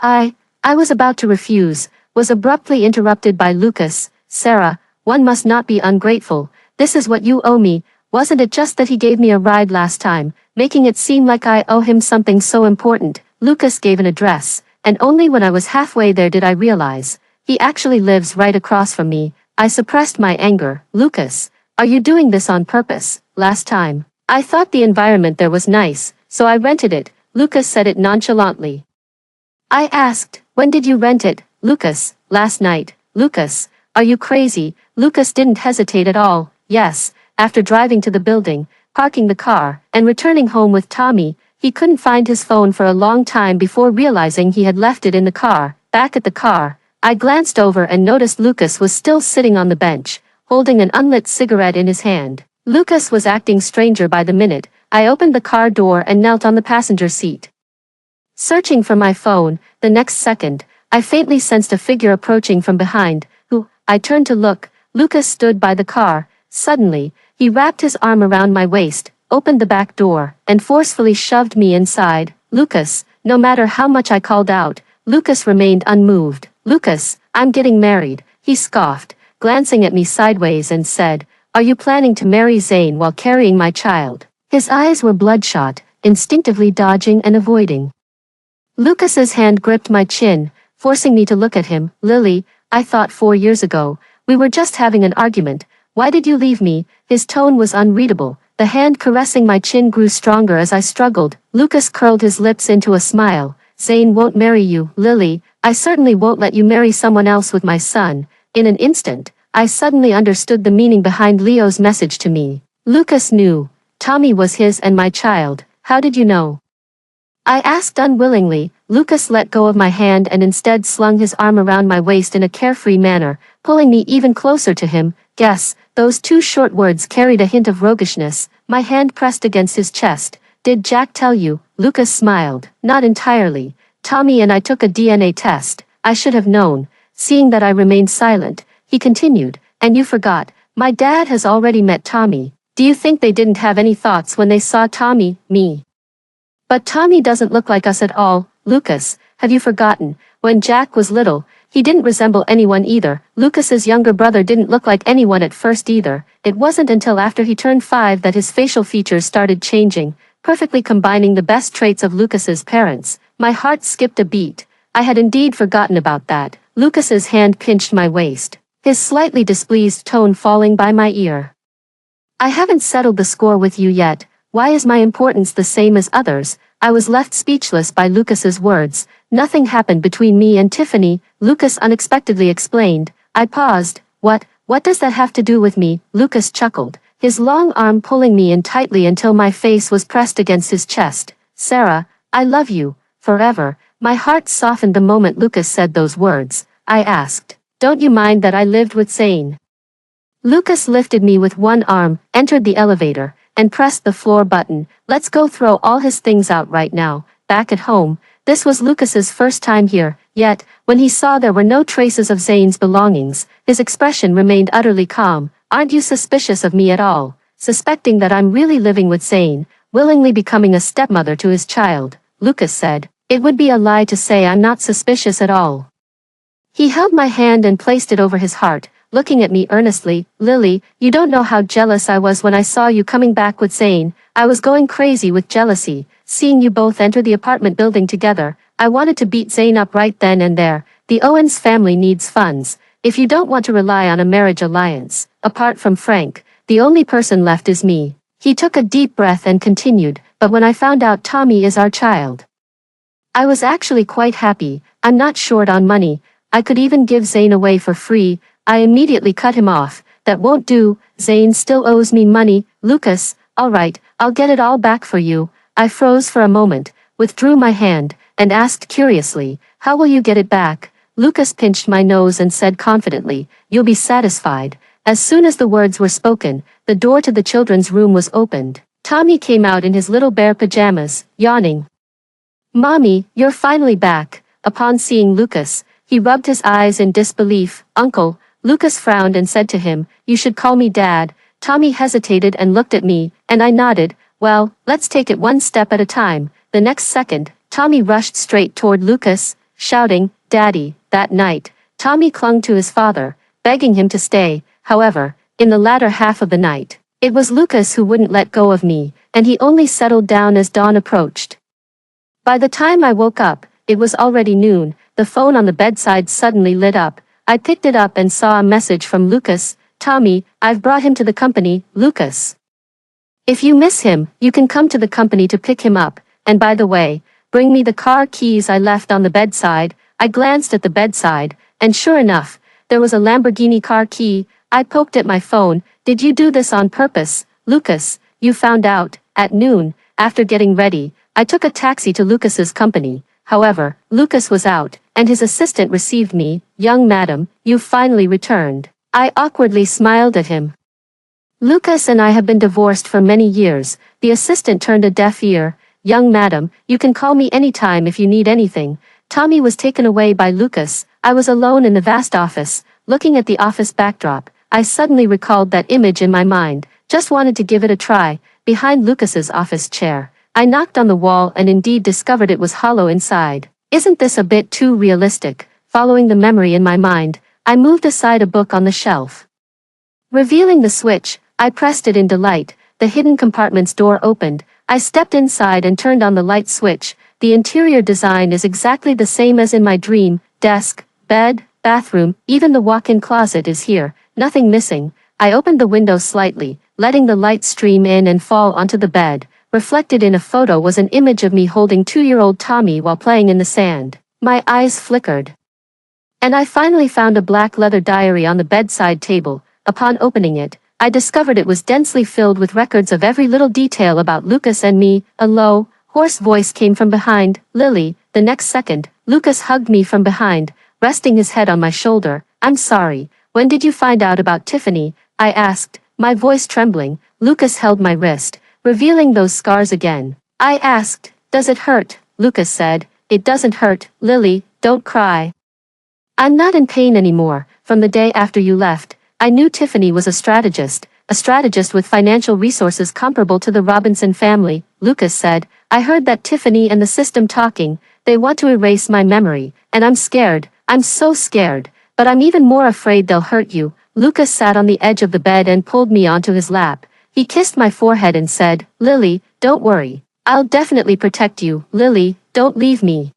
I was about to refuse, was abruptly interrupted by Lucas. "Sarah, one must not be ungrateful. This is what you owe me. Wasn't it just that he gave me a ride last time, making it seem like I owe him something so important?" Lucas gave an address, and only when I was halfway there did I realize he actually lives right across from me. I suppressed my anger. "Lucas, are you doing this on purpose? Last time, I thought the environment there was nice, so I rented it." Lucas said it nonchalantly. I asked, "When did you rent it?" Lucas, "Last night." "Lucas, are you crazy?" Lucas didn't hesitate at all. "Yes." After driving to the building, parking the car, and returning home with Tommy, he couldn't find his phone for a long time before realizing he had left it in the car. Back at the car, I glanced over and noticed Lucas was still sitting on the bench, holding an unlit cigarette in his hand. Lucas was acting stranger by the minute. I opened the car door and knelt on the passenger seat, searching for my phone. The next second, I faintly sensed a figure approaching from behind. I turned to look. Lucas stood by the car. Suddenly, he wrapped his arm around my waist, opened the back door, and forcefully shoved me inside. "Lucas," no matter how much I called out, Lucas remained unmoved. "Lucas, I'm getting married," he scoffed, glancing at me sideways and said, "Are you planning to marry Zayn while carrying my child?" His eyes were bloodshot, instinctively dodging and avoiding. Lucas's hand gripped my chin, forcing me to look at him. "Lily, I thought 4 years ago, we were just having an argument. Why did you leave me?" His tone was unreadable. The hand caressing my chin grew stronger as I struggled. Lucas curled his lips into a smile. "Zayn won't marry you, Lily. I certainly won't let you marry someone else with my son." In an instant, I suddenly understood the meaning behind Leo's message to me. Lucas knew. Tommy was his and my child. "How did you know?" I asked unwillingly. Lucas let go of my hand and instead slung his arm around my waist in a carefree manner, pulling me even closer to him. Guess, those two short words carried a hint of roguishness. My hand pressed against his chest. Did Jack tell you? Lucas smiled. Not entirely. Tommy and I took a DNA test. I should have known. Seeing that I remained silent, he continued, and you forgot. My dad has already met Tommy. Do you think they didn't have any thoughts when they saw Tommy, me? But Tommy doesn't look like us at all. Lucas, have you forgotten? When Jack was little, he didn't resemble anyone either. Lucas's younger brother didn't look like anyone at first either. It wasn't until after he turned 5 that his facial features started changing, perfectly combining the best traits of Lucas's parents. My heart skipped a beat. I had indeed forgotten about that. Lucas's hand pinched my waist, his slightly displeased tone falling by my ear. I haven't settled the score with you yet. Why is my importance the same as others? I was left speechless by Lucas's words. Nothing happened between me and Tiffany, Lucas unexpectedly explained. I paused. What does that have to do with me? Lucas chuckled, his long arm pulling me in tightly until my face was pressed against his chest. Sarah, I love you, forever. My heart softened the moment Lucas said those words. I asked, don't you mind that I lived with Zane? Lucas lifted me with one arm, entered the elevator, and pressed the floor button. Let's go throw all his things out right now. Back at home, this was Lucas's first time here, yet, when he saw there were no traces of Zane's belongings, his expression remained utterly calm. Aren't you suspicious of me at all? Suspecting that I'm really living with Zane, willingly becoming a stepmother to his child, Lucas said. It would be a lie to say I'm not suspicious at all. He held my hand and placed it over his heart, looking at me earnestly. Lily, you don't know how jealous I was when I saw you coming back with Zane. I was going crazy with jealousy, seeing you both enter the apartment building together. I wanted to beat Zane up right then and there. The Owens family needs funds. If you don't want to rely on a marriage alliance, apart from Frank, the only person left is me. He took a deep breath and continued, but when I found out Tommy is our child, I was actually quite happy. I'm not short on money. I could even give Zane away for free. I immediately cut him off. That won't do. Zane still owes me money. Lucas, all right, I'll get it all back for you. I froze for a moment, withdrew my hand, and asked curiously, how will you get it back? Lucas pinched my nose and said confidently, you'll be satisfied. As soon as the words were spoken, the door to the children's room was opened. Tommy came out in his little bear pajamas, yawning. Mommy, you're finally back. Upon seeing Lucas, he rubbed his eyes in disbelief. Uncle, Lucas frowned and said to him, you should call me Dad. Tommy hesitated and looked at me, and I nodded. Well, let's take it one step at a time. The next second, Tommy rushed straight toward Lucas, shouting, Daddy. That night, Tommy clung to his father, begging him to stay. However, in the latter half of the night, it was Lucas who wouldn't let go of me, and he only settled down as dawn approached. By the time I woke up, it was already noon. The phone on the bedside suddenly lit up. I picked it up and saw a message from Lucas. Tommy, I've brought him to the company. Lucas, if you miss him, you can come to the company to pick him up. And by the way, bring me the car keys I left on the bedside. I glanced at the bedside, and sure enough, there was a Lamborghini car key. I poked at my phone. Did you do this on purpose? Lucas, you found out. At noon, after getting ready, I took a taxi to Lucas's company. However, Lucas was out, and his assistant received me. Young madam, you've finally returned. I awkwardly smiled at him. Lucas and I have been divorced for many years. The assistant turned a deaf ear. Young madam, you can call me anytime if you need anything. Tommy was taken away by Lucas. I was alone in the vast office, looking at the office backdrop. I suddenly recalled that image in my mind, just wanted to give it a try. Behind Lucas's office chair, I knocked on the wall and indeed discovered it was hollow inside. Isn't this a bit too realistic? Following the memory in my mind, I moved aside a book on the shelf. Revealing the switch, I pressed it in delight. The hidden compartment's door opened. I stepped inside and turned on the light switch. The interior design is exactly the same as in my dream. Desk, bed, bathroom, even the walk-in closet is here. Nothing missing. I opened the window slightly, letting the light stream in and fall onto the bed. Reflected in a photo was an image of me holding 2-year-old Tommy while playing in the sand. My eyes flickered. And I finally found a black leather diary on the bedside table. Upon opening it, I discovered it was densely filled with records of every little detail about Lucas and me. A low, hoarse voice came from behind, Lily. The next second, Lucas hugged me from behind, resting his head on my shoulder. I'm sorry. When did you find out about Tiffany? I asked, my voice trembling. Lucas held my wrist, revealing those scars again. I asked, does it hurt? Lucas said, it doesn't hurt, Lily, don't cry. I'm not in pain anymore. From the day after you left, I knew Tiffany was a strategist with financial resources comparable to the Robinson family, Lucas said. I heard that Tiffany and the system talking. They want to erase my memory, and I'm scared. I'm so scared. But I'm even more afraid they'll hurt you. Lucas sat on the edge of the bed and pulled me onto his lap. He kissed my forehead and said, Lily, don't worry. I'll definitely protect you. Lily, don't leave me.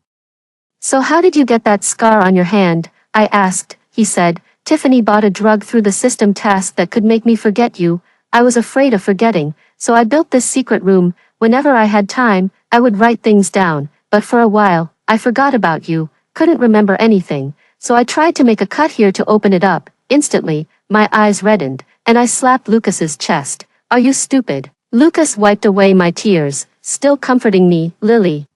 So how did you get that scar on your hand? I asked. He said, Tiffany bought a drug through the system task that could make me forget you. I was afraid of forgetting, so I built this secret room. Whenever I had time, I would write things down, but for a while, I forgot about you, couldn't remember anything, so I tried to make a cut here to open it up. Instantly, my eyes reddened, and I slapped Lucas's chest. Are you stupid? Lucas wiped away my tears, still comforting me. Lily.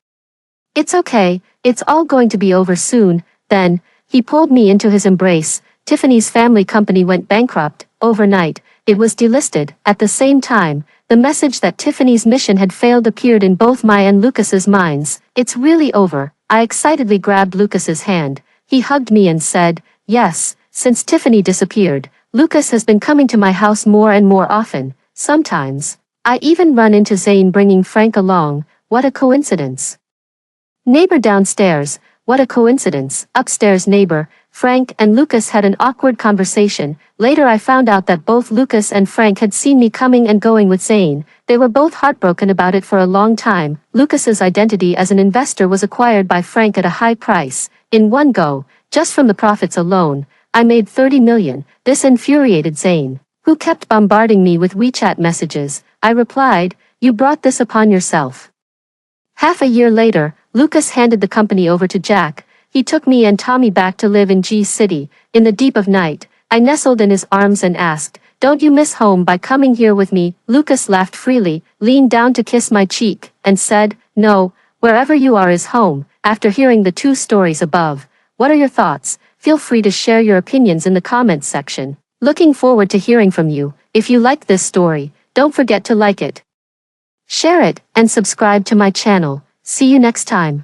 It's okay, it's all going to be over soon. Then, he pulled me into his embrace. Tiffany's family company went bankrupt. Overnight, it was delisted. At the same time, the message that Tiffany's mission had failed appeared in both my and Lucas's minds. It's really over. I excitedly grabbed Lucas's hand. He hugged me and said, yes, since Tiffany disappeared, Lucas has been coming to my house more and more often. Sometimes, I even run into Zane bringing Frank along. What a coincidence. Neighbor downstairs. What a coincidence. Upstairs neighbor, Frank and Lucas had an awkward conversation. Later I found out that both Lucas and Frank had seen me coming and going with Zane. They were both heartbroken about it for a long time. Lucas's identity as an investor was acquired by Frank at a high price. In one go, just from the profits alone, I made 30 million. This infuriated Zane, who kept bombarding me with WeChat messages. I replied, you brought this upon yourself. Half a year later, Lucas handed the company over to Jack. He took me and Tommy back to live in G City. In the deep of night, I nestled in his arms and asked, don't you miss home by coming here with me? Lucas laughed freely, leaned down to kiss my cheek, and said, no, wherever you are is home. After hearing the two stories above, what are your thoughts? Feel free to share your opinions in the comments section. Looking forward to hearing from you. If you liked this story, don't forget to like it, share it, and subscribe to my channel. See you next time.